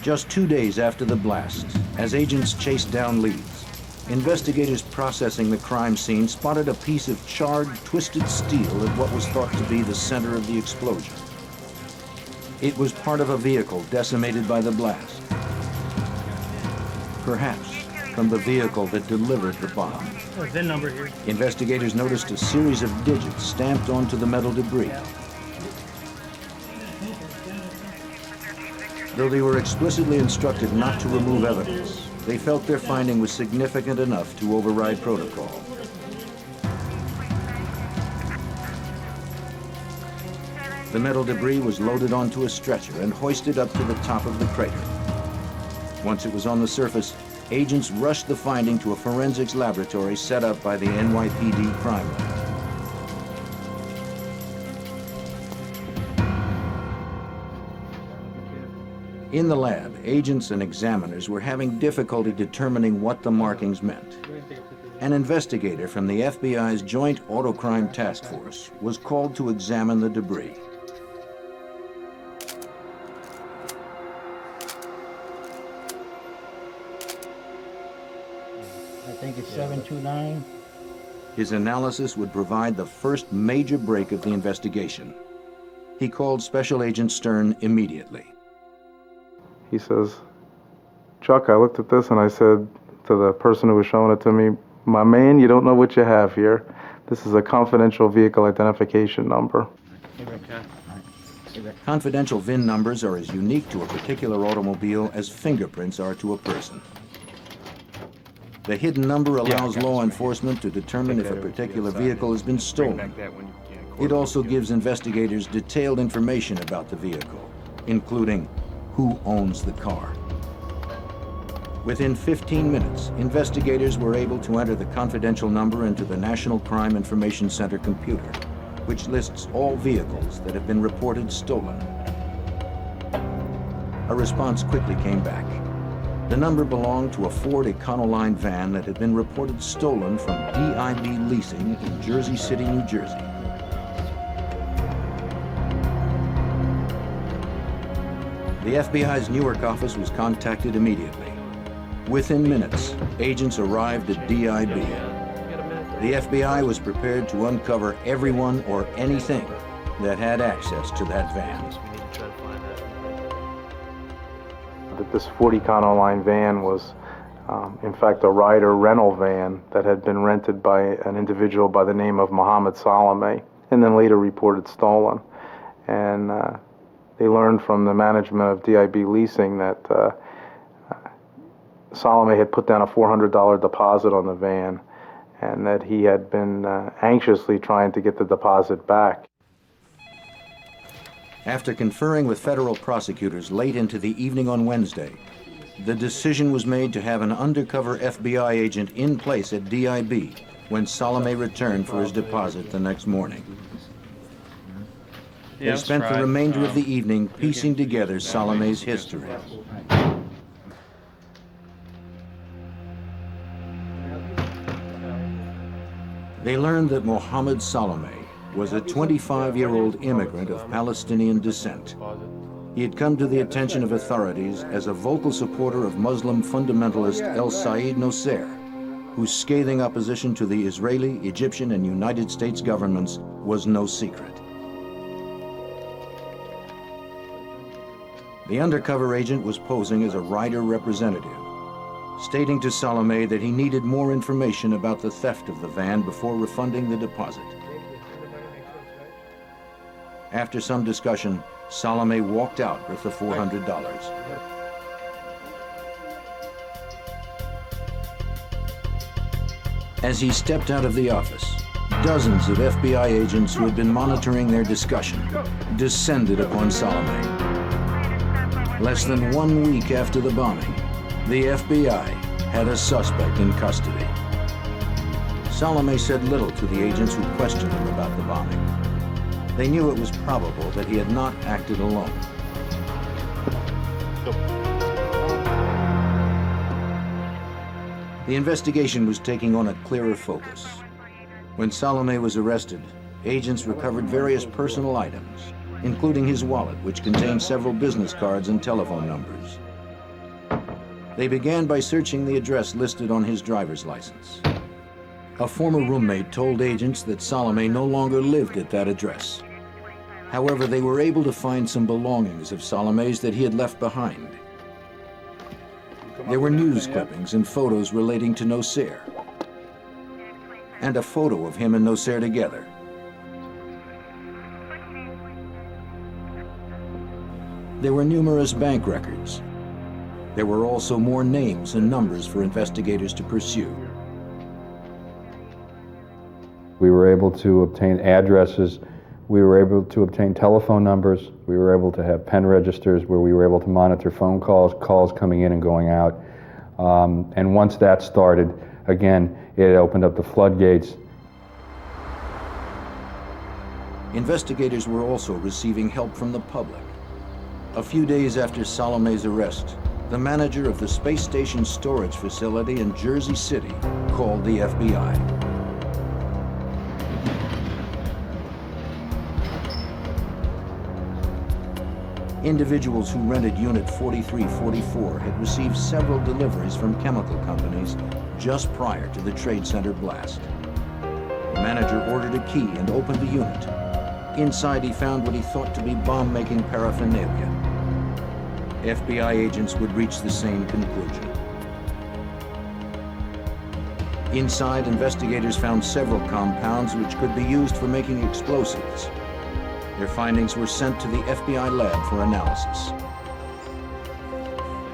Just 2 days after the blast, as agents chased down leads, investigators processing the crime scene spotted a piece of charred, twisted steel at what was thought to be the center of the explosion. It was part of a vehicle decimated by the blast. Perhaps from the vehicle that delivered the bomb. VIN number here. Investigators noticed a series of digits stamped onto the metal debris. Though they were explicitly instructed not to remove evidence, they felt their finding was significant enough to override protocol. The metal debris was loaded onto a stretcher and hoisted up to the top of the crater. Once it was on the surface, agents rushed the finding to a forensics laboratory set up by the NYPD crime lab. In the lab, agents and examiners were having difficulty determining what the markings meant. An investigator from the FBI's Joint Autocrime Task Force was called to examine the debris. I think it's 729. His analysis would provide the first major break of the investigation. He called Special Agent Stern immediately. He says, "Chuck, I looked at this and I said to the person who was showing it to me, my man, you don't know what you have here. This is a confidential vehicle identification number." Confidential VIN numbers are as unique to a particular automobile as fingerprints are to a person. The hidden number allows law enforcement to determine if a particular vehicle has been stolen. It also gives investigators detailed information about the vehicle, including who owns the car. Within 15 minutes, investigators were able to enter the confidential number into the National Crime Information Center computer, which lists all vehicles that have been reported stolen. A response quickly came back. The number belonged to a Ford Econoline van that had been reported stolen from DIB Leasing in Jersey City, New Jersey. The FBI's Newark office was contacted immediately. Within minutes, agents arrived at DIB. The FBI was prepared to uncover everyone or anything that had access to that van. That this Ford Econoline van was, in fact, a Ryder rental van that had been rented by an individual by the name of Mohammed Salame. and then later reported stolen. And they learned from the management of DIB Leasing that Salome had put down a $400 deposit on the van, and that he had been anxiously trying to get the deposit back. After conferring with federal prosecutors late into the evening on Wednesday, the decision was made to have an undercover FBI agent in place at DIB when Salome returned for his deposit the next morning. They spent the remainder of the evening piecing together Salome's history. They learned that Mohammed Salome was a 25-year-old immigrant of Palestinian descent. He had come to the attention of authorities as a vocal supporter of Muslim fundamentalist El Said Nosser, whose scathing opposition to the Israeli, Egyptian, and United States governments was no secret. The undercover agent was posing as a rider representative, stating to Salome that he needed more information about the theft of the van before refunding the deposit. After some discussion, Salome walked out with the $400. As he stepped out of the office, dozens of FBI agents who had been monitoring their discussion descended upon Salome. Less than 1 week after the bombing, the FBI had a suspect in custody. Salome said little to the agents who questioned him about the bombing. They knew it was probable that he had not acted alone. The investigation was taking on a clearer focus. When Salome was arrested, agents recovered various personal items, including his wallet, which contained several business cards and telephone numbers. They began by searching the address listed on his driver's license. A former roommate told agents that Salome no longer lived at that address. However, they were able to find some belongings of Salome's that he had left behind. There were news clippings and photos relating to Nosser, and a photo of him and Nosser together. There were numerous bank records. There were also more names and numbers for investigators to pursue. We were able to obtain addresses. We were able to obtain telephone numbers. We were able to have pen registers where we were able to monitor phone calls coming in and going out. And once that started, again, it opened up the floodgates. Investigators were also receiving help from the public. A few days after Salome's arrest, the manager of the space station storage facility in Jersey City called the FBI. Individuals who rented Unit 4344 had received several deliveries from chemical companies just prior to the Trade Center blast. The manager ordered a key and opened the unit. Inside, he found what he thought to be bomb-making paraphernalia. FBI agents would reach the same conclusion. Inside, investigators found several compounds which could be used for making explosives. Their findings were sent to the FBI lab for analysis.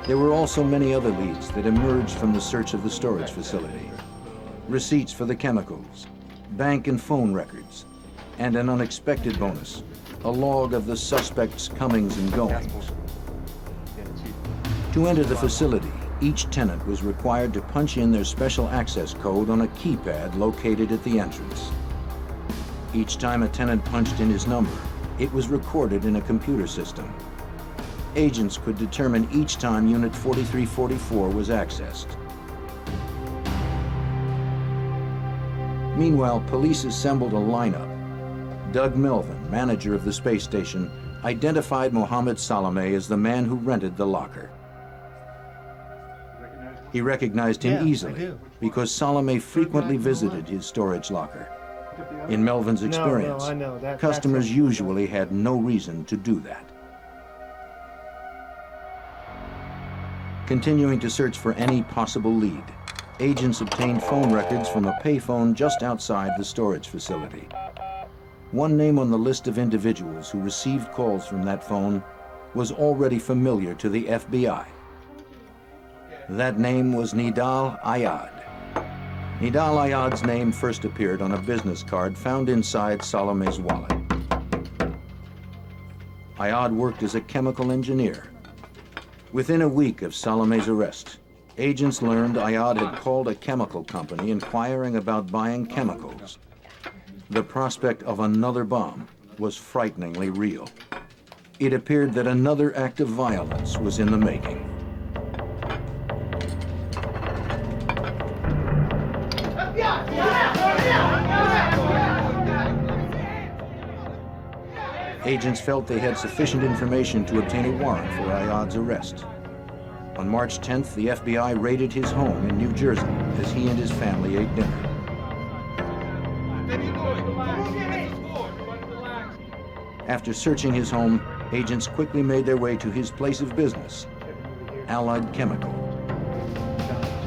There were also many other leads that emerged from the search of the storage facility. Receipts for the chemicals, bank and phone records, and an unexpected bonus, a log of the suspect's comings and goings. To enter the facility, each tenant was required to punch in their special access code on a keypad located at the entrance. Each time a tenant punched in his number, it was recorded in a computer system. Agents could determine each time Unit 4344 was accessed. Meanwhile, police assembled a lineup. Doug Melvin, manager of the space station, identified Mohammed Salome as the man who rented the locker. He recognized him easily because Salome frequently visited his storage locker. In Melvin's experience, customers usually had no reason to do that. Continuing to search for any possible lead, agents obtained phone records from a payphone just outside the storage facility. one name on the list of individuals who received calls from that phone was already familiar to the FBI. That name was Nidal Ayad. Nidal Ayad's name first appeared on a business card found inside Salome's wallet. Ayad worked as a chemical engineer. Within a week of Salome's arrest, agents learned Ayad had called a chemical company inquiring about buying chemicals. The prospect of another bomb was frighteningly real. It appeared that another act of violence was in the making. Agents felt they had sufficient information to obtain a warrant for Ayad's arrest. On March 10th, the FBI raided his home in New Jersey as he and his family ate dinner. After searching his home, agents quickly made their way to his place of business, Allied Chemical.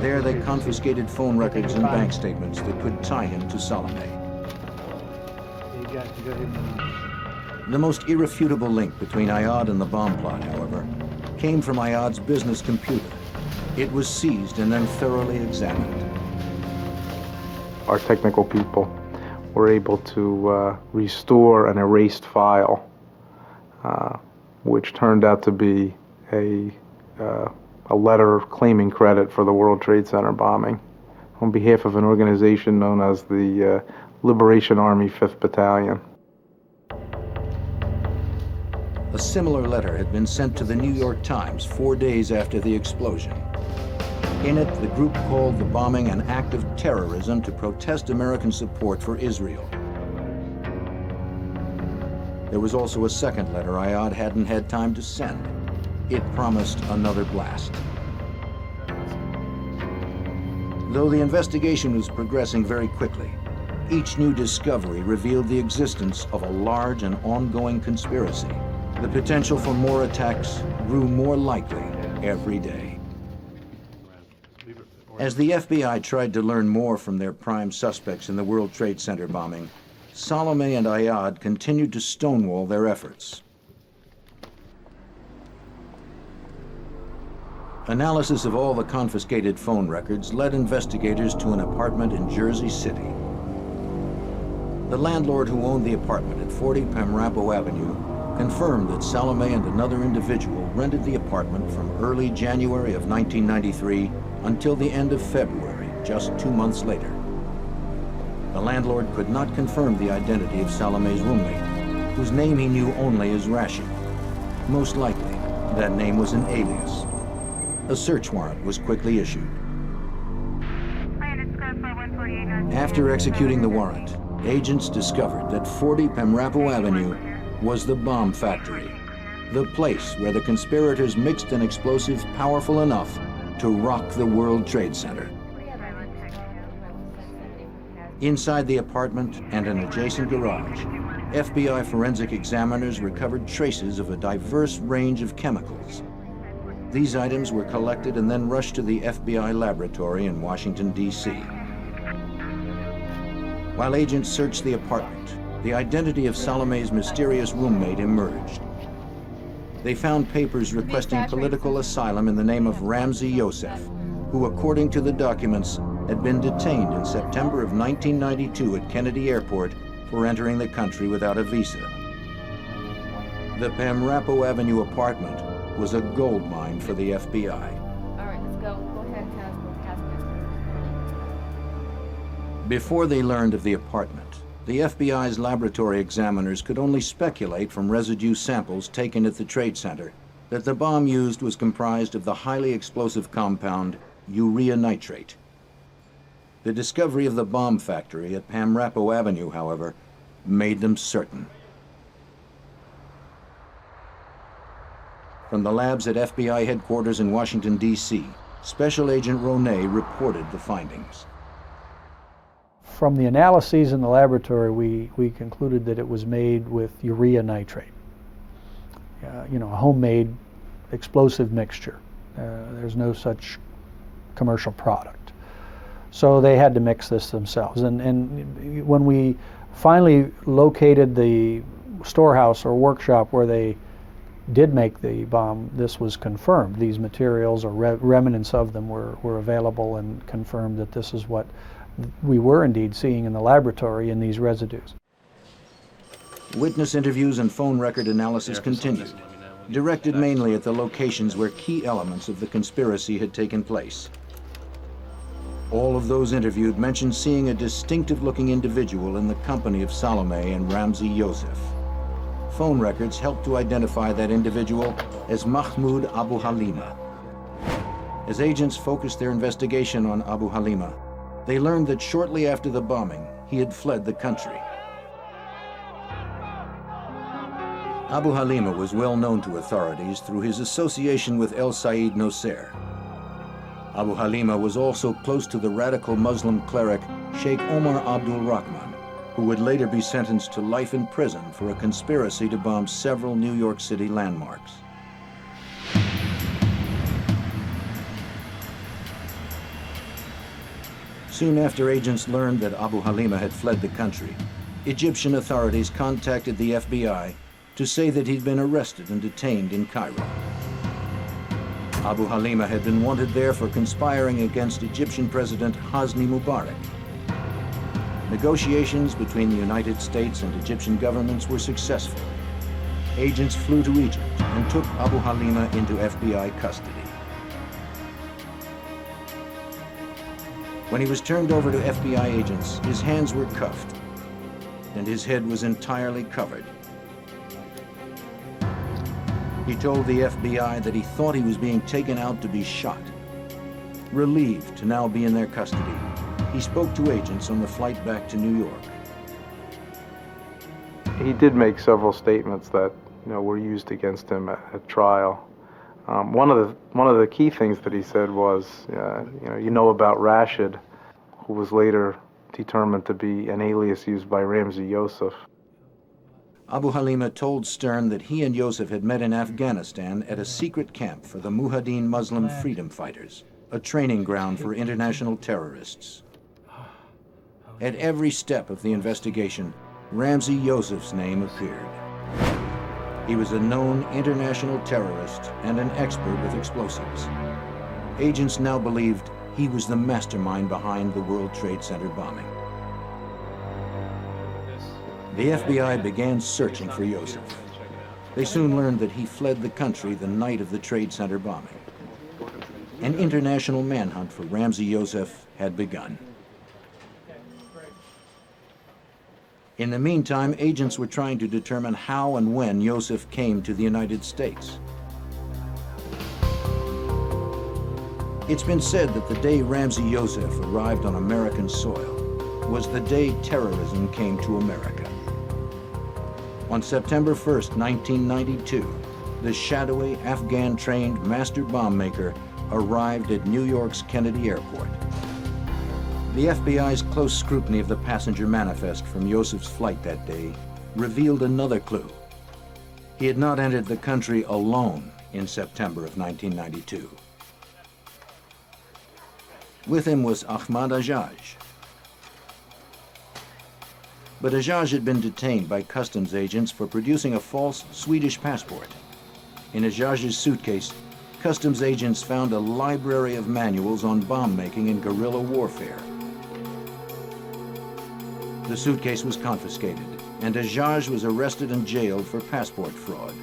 There they confiscated phone records and bank statements that could tie him to Salome. The most irrefutable link between Ayad and the bomb plot, however, came from Ayad's business computer. It was seized and then thoroughly examined. Our technical people were able to restore an erased file, which turned out to be a letter claiming credit for the World Trade Center bombing on behalf of an organization known as the Liberation Army 5th Battalion. A similar letter had been sent to the New York Times 4 days after the explosion. In it, the group called the bombing an act of terrorism to protest American support for Israel. There was also a second letter Ayad hadn't had time to send. It promised another blast. Though the investigation was progressing very quickly, each new discovery revealed the existence of a large and ongoing conspiracy. The potential for more attacks grew more likely every day. As the FBI tried to learn more from their prime suspects in the World Trade Center bombing, Salome and Ayad continued to stonewall their efforts. Analysis of all the confiscated phone records led investigators to an apartment in Jersey City. The landlord who owned the apartment at 40 Pamrapo Avenue confirmed that Salome and another individual rented the apartment from early January of 1993 until the end of February, just 2 months later. The landlord could not confirm the identity of Salome's roommate, whose name he knew only as Rashid. Most likely, that name was an alias. A search warrant was quickly issued. After executing the warrant, agents discovered that 40 Pamrapo Avenue was the bomb factory, the place where the conspirators mixed an explosive powerful enough to rock the World Trade Center. Inside the apartment and an adjacent garage, FBI forensic examiners recovered traces of a diverse range of chemicals. These items were collected and then rushed to the FBI laboratory in Washington, D.C. While agents searched the apartment, the identity of Salome's mysterious roommate emerged. They found papers requesting political asylum in the name of Ramzi Youssef, who, according to the documents, had been detained in September of 1992 at Kennedy Airport for entering the country without a visa. The Pamrapo Avenue apartment was a gold mine for the FBI. All right, let's go. Go ahead, Casper. Before they learned of the apartment, the FBI's laboratory examiners could only speculate from residue samples taken at the Trade Center that the bomb used was comprised of the highly explosive compound urea nitrate. The discovery of the bomb factory at Pamrapo Avenue, however, made them certain. From the labs at FBI headquarters in Washington, D.C., Special Agent Ronay reported the findings. From the analyses in the laboratory, we concluded that it was made with urea nitrate, a homemade explosive mixture. There's no such commercial product. So they had to mix this themselves. And when we finally located the storehouse or workshop where they did make the bomb, this was confirmed. These materials or remnants of them were available and confirmed that this is what we were indeed seeing in the laboratory in these residues. Witness interviews and phone record analysis continued, directed mainly at the locations where key elements of the conspiracy had taken place. All of those interviewed mentioned seeing a distinctive-looking individual in the company of Salome and Ramzi Youssef. Phone records helped to identify that individual as Mahmoud Abu Halima. As agents focused their investigation on Abu Halima, they learned that shortly after the bombing, he had fled the country. Abu Halima was well known to authorities through his association with El Said Nosser. Abu Halima was also close to the radical Muslim cleric Sheikh Omar Abdul Rahman, who would later be sentenced to life in prison for a conspiracy to bomb several New York City landmarks. Soon after agents learned that Abu Halima had fled the country, Egyptian authorities contacted the FBI to say that he'd been arrested and detained in Cairo. Abu Halima had been wanted there for conspiring against Egyptian President Hosni Mubarak. Negotiations between the United States and Egyptian governments were successful. Agents flew to Egypt and took Abu Halima into FBI custody. When he was turned over to FBI agents, his hands were cuffed and his head was entirely covered. He told the FBI that he thought he was being taken out to be shot. Relieved to now be in their custody, he spoke to agents on the flight back to New York. He did make several statements that were used against him at trial. One of the key things that he said was, about Rashid, who was later determined to be an alias used by Ramzi Youssef. Abu Halima told Stern that he and Youssef had met in Afghanistan at a secret camp for the Mujahideen Muslim Freedom Fighters, a training ground for international terrorists. At every step of the investigation, Ramzi Youssef's name appeared. He was a known international terrorist and an expert with explosives. Agents now believed he was the mastermind behind the World Trade Center bombing. The FBI began searching for Youssef. They soon learned that he fled the country the night of the Trade Center bombing. An international manhunt for Ramzi Youssef had begun. In the meantime, agents were trying to determine how and when Youssef came to the United States. It's been said that the day Ramzi Youssef arrived on American soil was the day terrorism came to America. On September 1st, 1992, the shadowy Afghan-trained master bomb maker arrived at New York's Kennedy Airport. The FBI's close scrutiny of the passenger manifest from Youssef's flight that day revealed another clue. He had not entered the country alone in September of 1992. With him was Ahmad Ajaj. But Ajaj had been detained by customs agents for producing a false Swedish passport. In Ajaj's suitcase, customs agents found a library of manuals on bomb making and guerrilla warfare. The suitcase was confiscated, and Ajaj was arrested and jailed for passport fraud.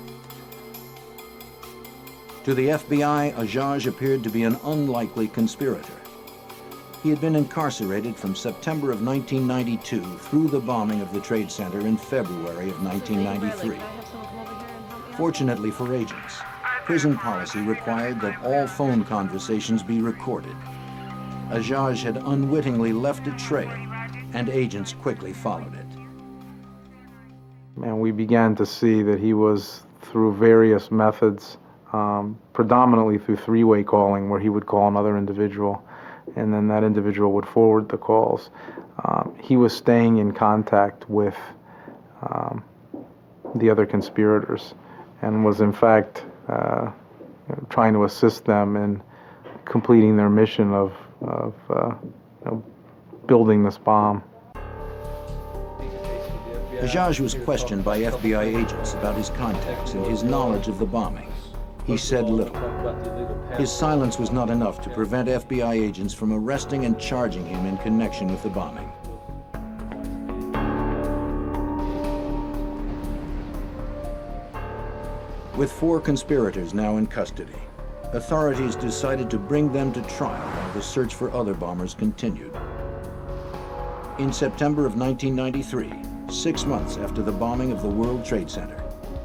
To the FBI, Ajaj appeared to be an unlikely conspirator. He had been incarcerated from September of 1992 through the bombing of the Trade Center in February of 1993. Fortunately for agents, prison policy required that all phone conversations be recorded. Ajaj had unwittingly left a trail, and agents quickly followed it. And we began to see that he was, through various methods, predominantly through three-way calling, where he would call another individual, and then that individual would forward the calls. He was staying in contact with the other conspirators and was in fact trying to assist them in completing their mission of building this bomb. Hajjaj was questioned by FBI agents about his contacts and his knowledge of the bombing. He said little. His silence was not enough to prevent FBI agents from arresting and charging him in connection with the bombing. With 4 conspirators now in custody, authorities decided to bring them to trial while the search for other bombers continued. In September of 1993, 6 months after the bombing of the World Trade Center,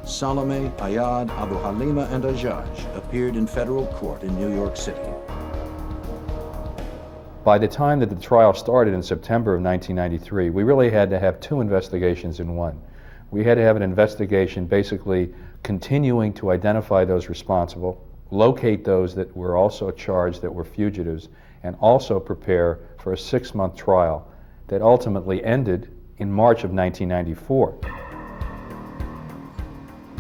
Salome, Ayad, Abu Halima, and Hajjaj appeared in federal court in New York City. By the time that the trial started in September of 1993, we really had to have 2 investigations in one. We had to have an investigation basically continuing to identify those responsible, locate those that were also charged that were fugitives, and also prepare for a 6-month trial that ultimately ended in March of 1994.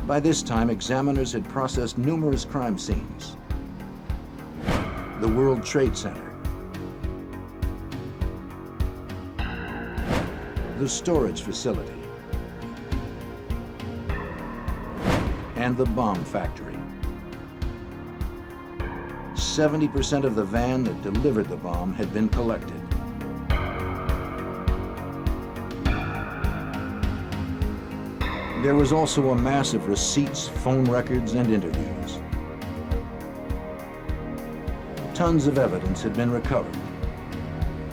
By this time, examiners had processed numerous crime scenes. The World Trade Center, the storage facility, and the bomb factory. 70% of the van that delivered the bomb had been collected. There was also a mass of receipts, phone records, and interviews. Tons of evidence had been recovered.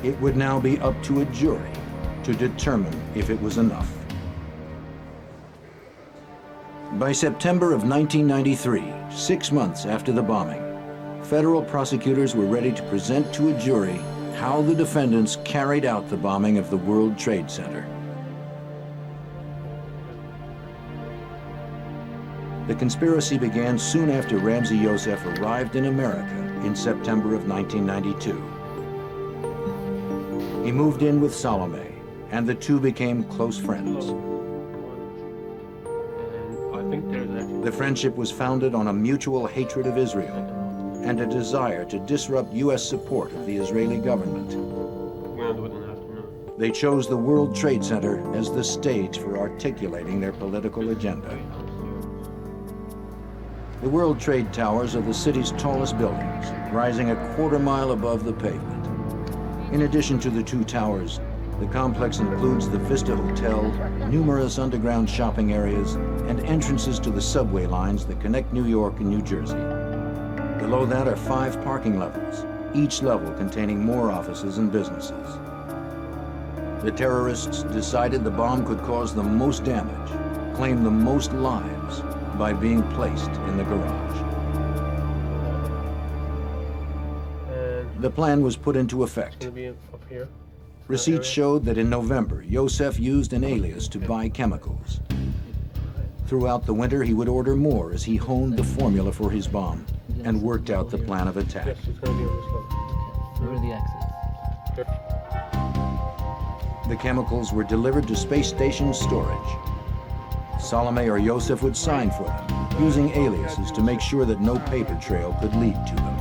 It would now be up to a jury to determine if it was enough. By September of 1993, 6 months after the bombing, federal prosecutors were ready to present to a jury how the defendants carried out the bombing of the World Trade Center. The conspiracy began soon after Ramzi Youssef arrived in America in September of 1992. He moved in with Salome, and the two became close friends. The friendship was founded on a mutual hatred of Israel and a desire to disrupt U.S. support of the Israeli government. They chose the World Trade Center as the stage for articulating their political agenda. The World Trade Towers are the city's tallest buildings, rising a quarter mile above the pavement. In addition to the 2 towers, the complex includes the Vista Hotel, numerous underground shopping areas, and entrances to the subway lines that connect New York and New Jersey. Below that are 5 parking levels, each level containing more offices and businesses. The terrorists decided the bomb could cause the most damage, claim the most lives, by being placed in the garage. The plan was put into effect. Receipts showed that in November, Youssef used an alias to buy chemicals. Throughout the winter, he would order more as he honed the formula for his bomb and worked out the plan of attack. The chemicals were delivered to space station storage. Salome or Youssef would sign for them, using aliases to make sure that no paper trail could lead to them.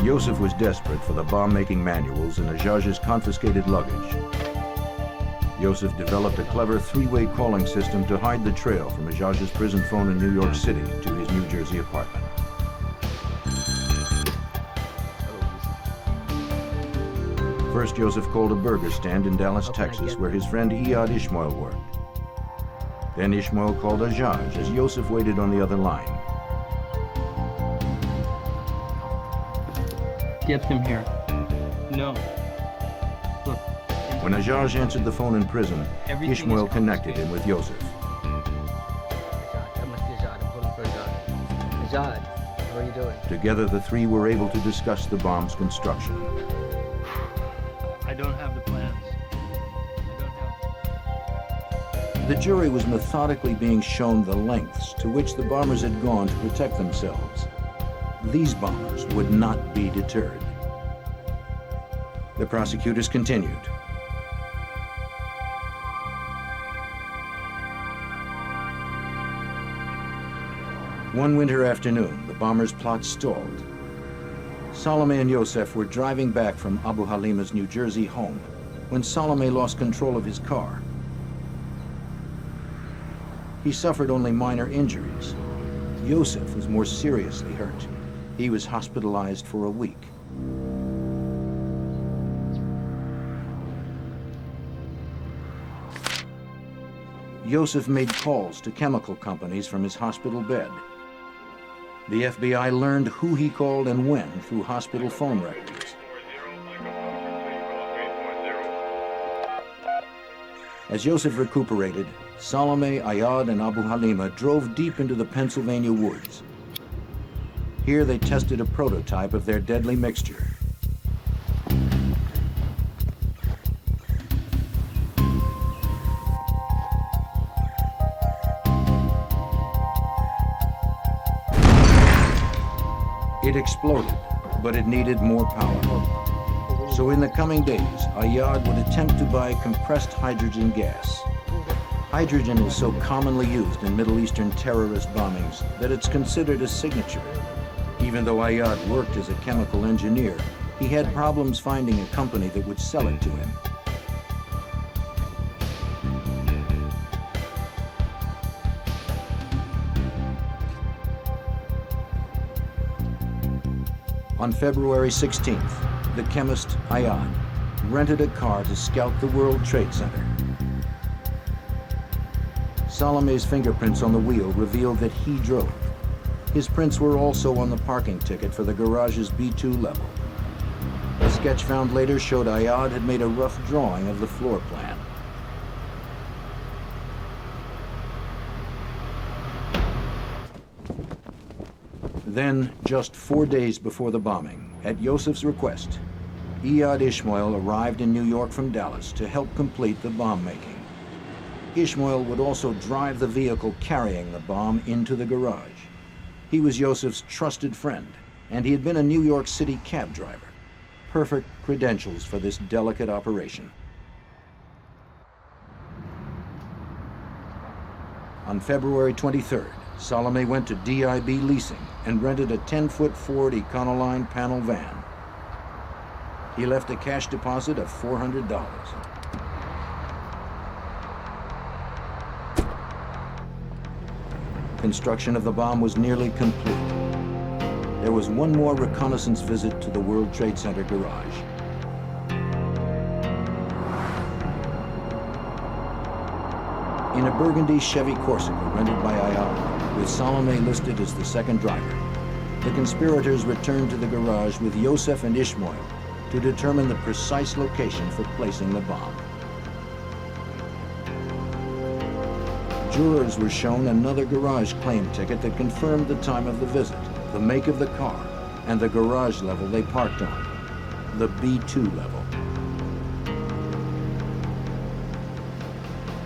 Youssef was desperate for the bomb-making manuals and Hajjaj's confiscated luggage. Youssef developed a clever 3-way calling system to hide the trail from Hajjaj's prison phone in New York City to his New Jersey apartment. First, Youssef called a burger stand in Dallas, Texas, where his friend Iyad Ishmael worked. Then Ishmael called Hajjaj as Youssef waited on the other line. Get him here. No. Look. When Hajjaj answered the phone in prison, Ishmael connected him with Youssef. Hajjaj, how are you doing? Together, the 3 were able to discuss the bomb's construction. I don't have the plans. The jury was methodically being shown the lengths to which the bombers had gone to protect themselves. These bombers would not be deterred. The prosecutors continued. One winter afternoon, the bombers' plot stalled. Salome and Youssef were driving back from Abu Halima's New Jersey home when Salome lost control of his car. He suffered only minor injuries. Yosef was more seriously hurt. He was hospitalized for a week. Yosef made calls to chemical companies from his hospital bed. The FBI learned who he called and when through hospital phone records. As Yosef recuperated, Salome, Ayad, and Abu Halima drove deep into the Pennsylvania woods. Here they tested a prototype of their deadly mixture. It exploded, but it needed more power. So in the coming days, Ayad would attempt to buy compressed hydrogen gas. Hydrogen is so commonly used in Middle Eastern terrorist bombings that it's considered a signature. Even though Ayad worked as a chemical engineer, he had problems finding a company that would sell it to him. On February 16th, the chemist Ayad rented a car to scout the World Trade Center. Salome's fingerprints on the wheel revealed that he drove. His prints were also on the parking ticket for the garage's B2 level. A sketch found later showed Ayad had made a rough drawing of the floor plan. Then, just 4 days before the bombing, at Yosef's request, Iyad Ishmael arrived in New York from Dallas to help complete the bomb making. Ishmael would also drive the vehicle carrying the bomb into the garage. He was Yosef's trusted friend, and he had been a New York City cab driver. Perfect credentials for this delicate operation. On February 23rd, Salome went to DIB Leasing and rented a 10-foot Ford Econoline panel van. He left a cash deposit of $400. Construction of the bomb was nearly complete. There was one more reconnaissance visit to the World Trade Center garage. In a burgundy Chevy Corsica rented by Ayad, with Salome listed as the second driver, the conspirators returned to the garage with Yosef and Ishmael to determine the precise location for placing the bomb. Jurors were shown another garage claim ticket that confirmed the time of the visit, the make of the car, and the garage level they parked on, the B2 level.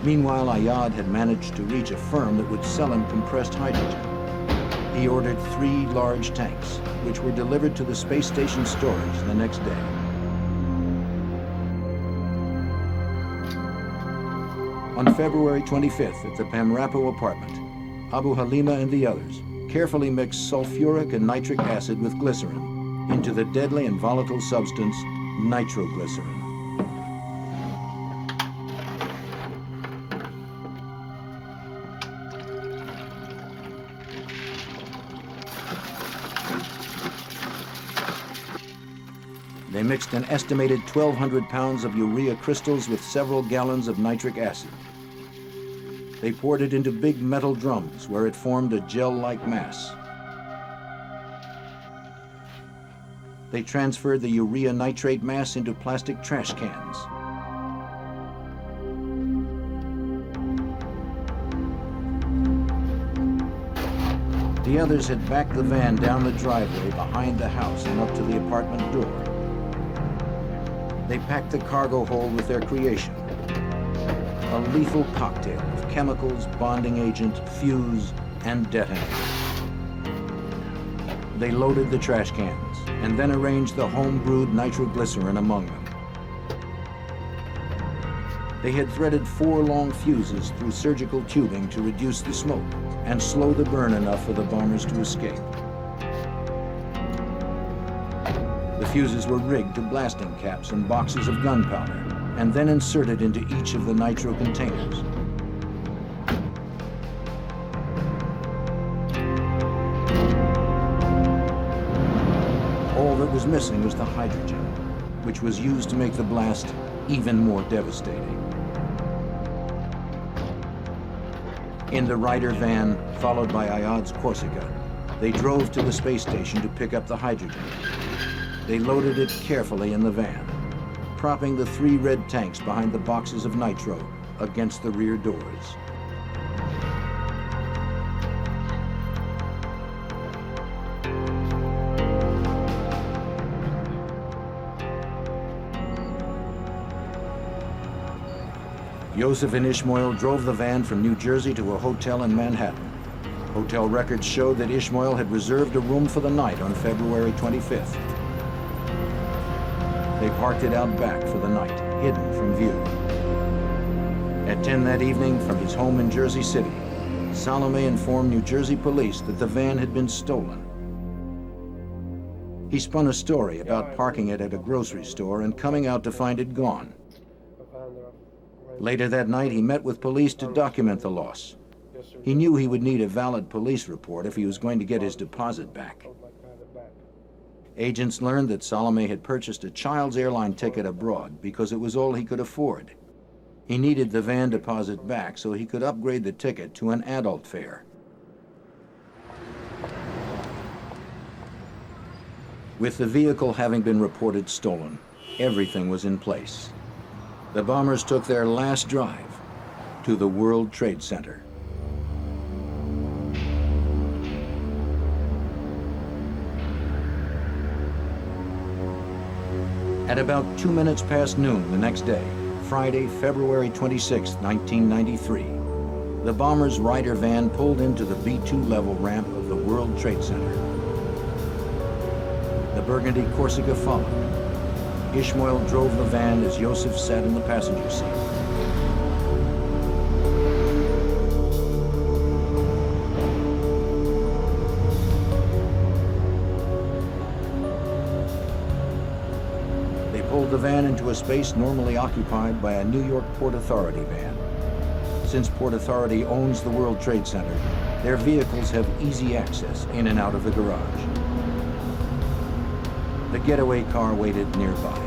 Meanwhile, Ayad had managed to reach a firm that would sell him compressed hydrogen. He ordered 3 large tanks, which were delivered to the space station storage the next day. On February 25th at the Pamrapo apartment, Abu Halima and the others carefully mixed sulfuric and nitric acid with glycerin into the deadly and volatile substance nitroglycerin. They mixed an estimated 1,200 pounds of urea crystals with several gallons of nitric acid. They poured it into big metal drums where it formed a gel-like mass. They transferred the urea nitrate mass into plastic trash cans. The others had backed the van down the driveway behind the house and up to the apartment door. They packed the cargo hold with their creation, a lethal cocktail of chemicals, bonding agent, fuse, and detonator. They loaded the trash cans and then arranged the home-brewed nitroglycerin among them. They had threaded 4 long fuses through surgical tubing to reduce the smoke and slow the burn enough for the bombers to escape. The fuses were rigged to blasting caps and boxes of gunpowder and then inserted into each of the nitro containers. All that was missing was the hydrogen, which was used to make the blast even more devastating. In the Ryder van, followed by Ayad's Corsica, they drove to the space station to pick up the hydrogen. They loaded it carefully in the van, propping the 3 red tanks behind the boxes of nitro against the rear doors. Yosef and Ishmael drove the van from New Jersey to a hotel in Manhattan. Hotel records showed that Ishmael had reserved a room for the night on February 25th. They parked it out back for the night, hidden from view. At 10 that evening, from his home in Jersey City, Salome informed New Jersey police that the van had been stolen. He spun a story about parking it at a grocery store and coming out to find it gone. Later that night, he met with police to document the loss. He knew he would need a valid police report if he was going to get his deposit back. Agents learned that Salome had purchased a child's airline ticket abroad because it was all he could afford. He needed the van deposit back so he could upgrade the ticket to an adult fare. With the vehicle having been reported stolen, everything was in place. The bombers took their last drive to the World Trade Center. At about 2 minutes past noon the next day, Friday, February 26, 1993, the bombers' Ryder van pulled into the B-2 level ramp of the World Trade Center. The burgundy Corsica followed. Ishmael drove the van as Yosef sat in the passenger seat. They pulled the van into a space normally occupied by a New York Port Authority van. Since Port Authority owns the World Trade Center, their vehicles have easy access in and out of the garage. The getaway car waited nearby.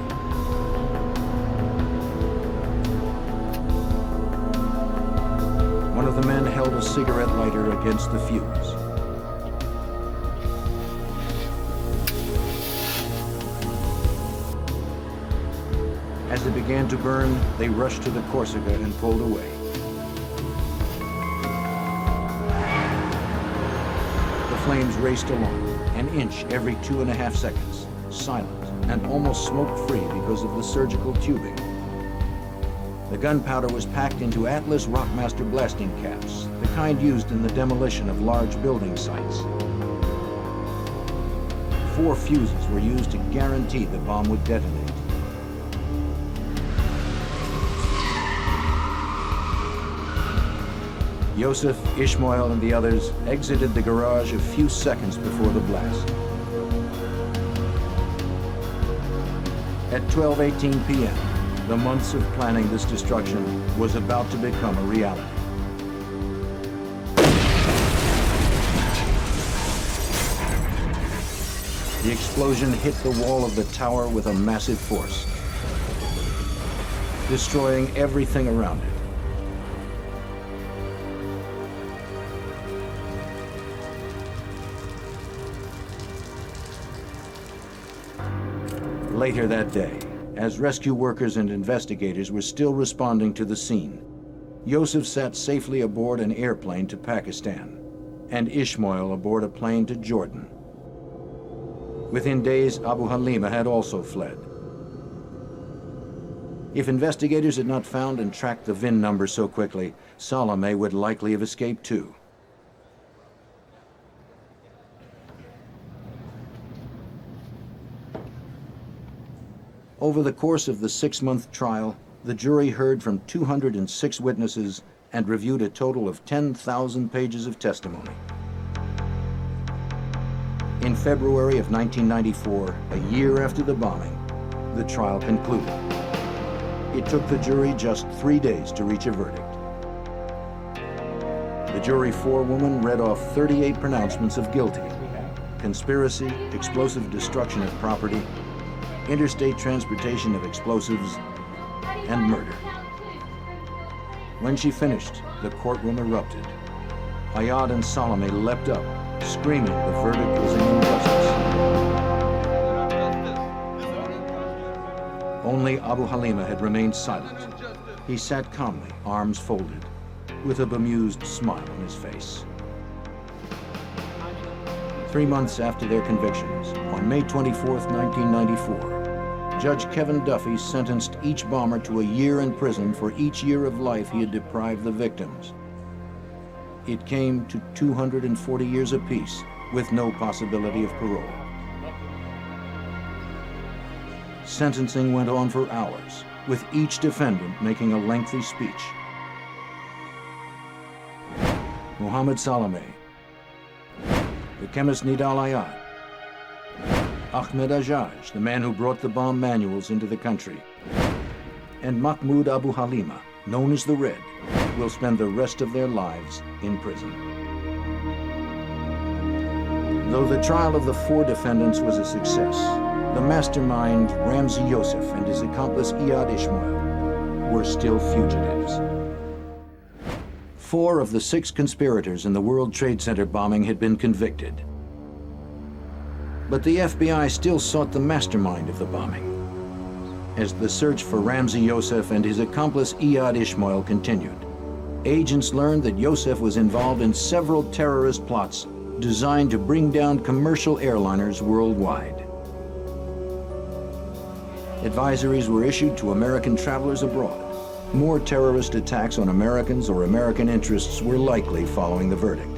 One of the men held a cigarette lighter against the fuse. As it began to burn, they rushed to the Corsica and pulled away. The flames raced along, an inch every 2.5 seconds, silent and almost smoke-free because of the surgical tubing. The gunpowder was packed into Atlas Rockmaster blasting caps, the kind used in the demolition of large building sites. 4 fuses were used to guarantee the bomb would detonate. Yosef, Ishmael, and the others exited the garage a few seconds before the blast. At 12:18 p.m., the months of planning this destruction was about to become a reality. The explosion hit the wall of the tower with a massive force, destroying everything around it. Later that day, as rescue workers and investigators were still responding to the scene, Yosef sat safely aboard an airplane to Pakistan, and Ishmael aboard a plane to Jordan. Within days, Abu Halima had also fled. If investigators had not found and tracked the VIN number so quickly, Salome would likely have escaped too. Over the course of the 6-month trial, the jury heard from 206 witnesses and reviewed a total of 10,000 pages of testimony. In February of 1994, a year after the bombing, the trial concluded. It took the jury just 3 days to reach a verdict. The jury forewoman read off 38 pronouncements of guilty: conspiracy, explosive destruction of property, interstate transportation of explosives, and murder. When she finished, the courtroom erupted. Ayad and Salome leapt up, screaming the verdict was an injustice. Only Abu Halima had remained silent. He sat calmly, arms folded, with a bemused smile on his face. 3 months after their convictions, on May 24, 1994, Judge Kevin Duffy sentenced each bomber to a year in prison for each year of life he had deprived the victims. It came to 240 years apiece, with no possibility of parole. Sentencing went on for hours, with each defendant making a lengthy speech. Mohammed Salome, the chemist Nidal Ayad, Ahmed Ajaj, the man who brought the bomb manuals into the country, and Mahmoud Abu Halima, known as the Red, will spend the rest of their lives in prison. Though the trial of the 4 defendants was a success, the mastermind Ramzi Youssef and his accomplice Iyad Ishmael were still fugitives. 4 of the 6 conspirators in the World Trade Center bombing had been convicted. But the FBI still sought the mastermind of the bombing. As the search for Ramzi Youssef and his accomplice Iyad Ishmael continued, agents learned that Youssef was involved in several terrorist plots designed to bring down commercial airliners worldwide. Advisories were issued to American travelers abroad. More terrorist attacks on Americans or American interests were likely following the verdict.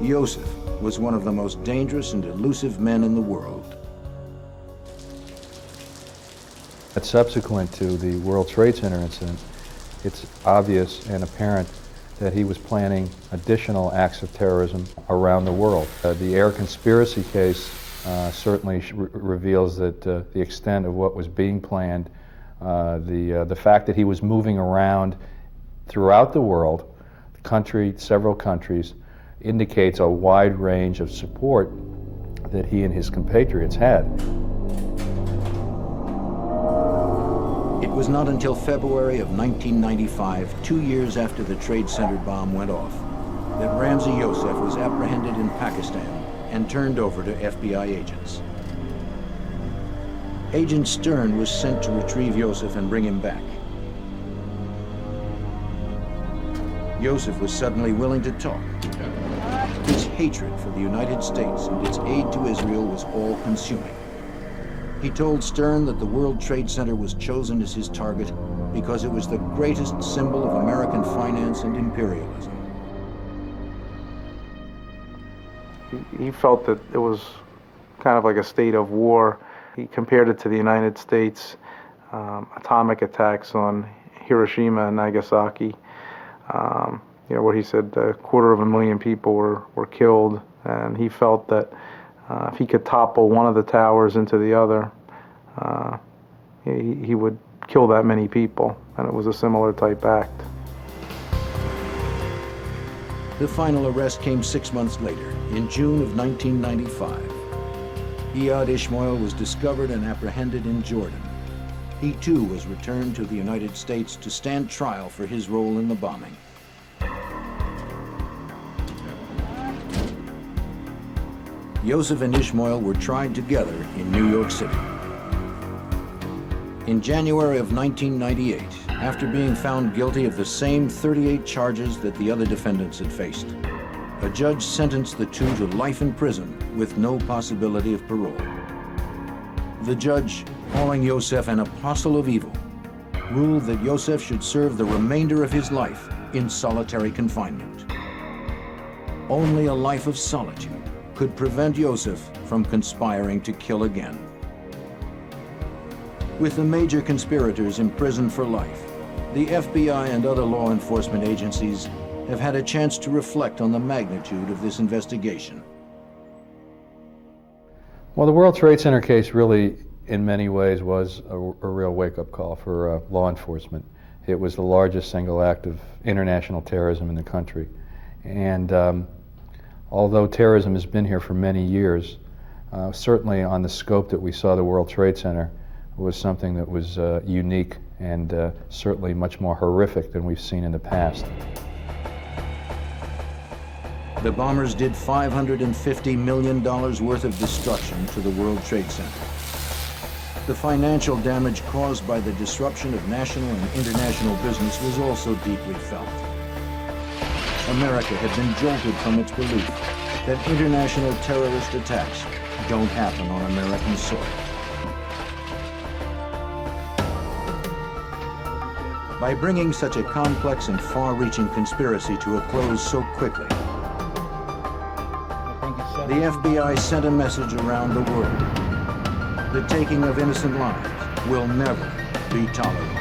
Youssef was one of the most dangerous and elusive men in the world. Subsequent to the World Trade Center incident, it's obvious and apparent that he was planning additional acts of terrorism around the world. The air conspiracy case certainly reveals that the extent of what was being planned, the fact that he was moving around throughout the world, several countries, indicates a wide range of support that he and his compatriots had. It was not until February of 1995, 2 years after the Trade Center bomb went off, that Ramzi Youssef was apprehended in Pakistan and turned over to FBI agents. Agent Stern was sent to retrieve Youssef and bring him back. Youssef was suddenly willing to talk. His hatred for the United States and its aid to Israel was all-consuming. He told Stern that the World Trade Center was chosen as his target because it was the greatest symbol of American finance and imperialism. He felt that it was kind of like a state of war. He compared it to the United States atomic attacks on Hiroshima and Nagasaki. Where he said 250,000 people were killed, and he felt that if he could topple one of the towers into the other, he would kill that many people, and it was a similar type act. The final arrest came 6 months later, in June of 1995. Iyad Ishmael was discovered and apprehended in Jordan. He too was returned to the United States to stand trial for his role in the bombing. Youssef and Ishmael were tried together in New York City. In January of 1998, after being found guilty of the same 38 charges that the other defendants had faced, a judge sentenced the two to life in prison with no possibility of parole. The judge, calling Youssef an apostle of evil, ruled that Youssef should serve the remainder of his life in solitary confinement. Only a life of solitude could prevent Youssef from conspiring to kill again. With the major conspirators imprisoned for life, the FBI and other law enforcement agencies have had a chance to reflect on the magnitude of this investigation. Well, the World Trade Center case really in many ways was a real wake-up call for law enforcement. It was the largest single act of international terrorism in the country. And although terrorism has been here for many years, certainly on the scope that we saw the World Trade Center was something that was unique and certainly much more horrific than we've seen in the past. The bombers did $550 million worth of destruction to the World Trade Center. The financial damage caused by the disruption of national and international business was also deeply felt. America had been jolted from its belief that international terrorist attacks don't happen on American soil. By bringing such a complex and far-reaching conspiracy to a close so quickly, the FBI sent a message around the world. The taking of innocent lives will never be tolerated.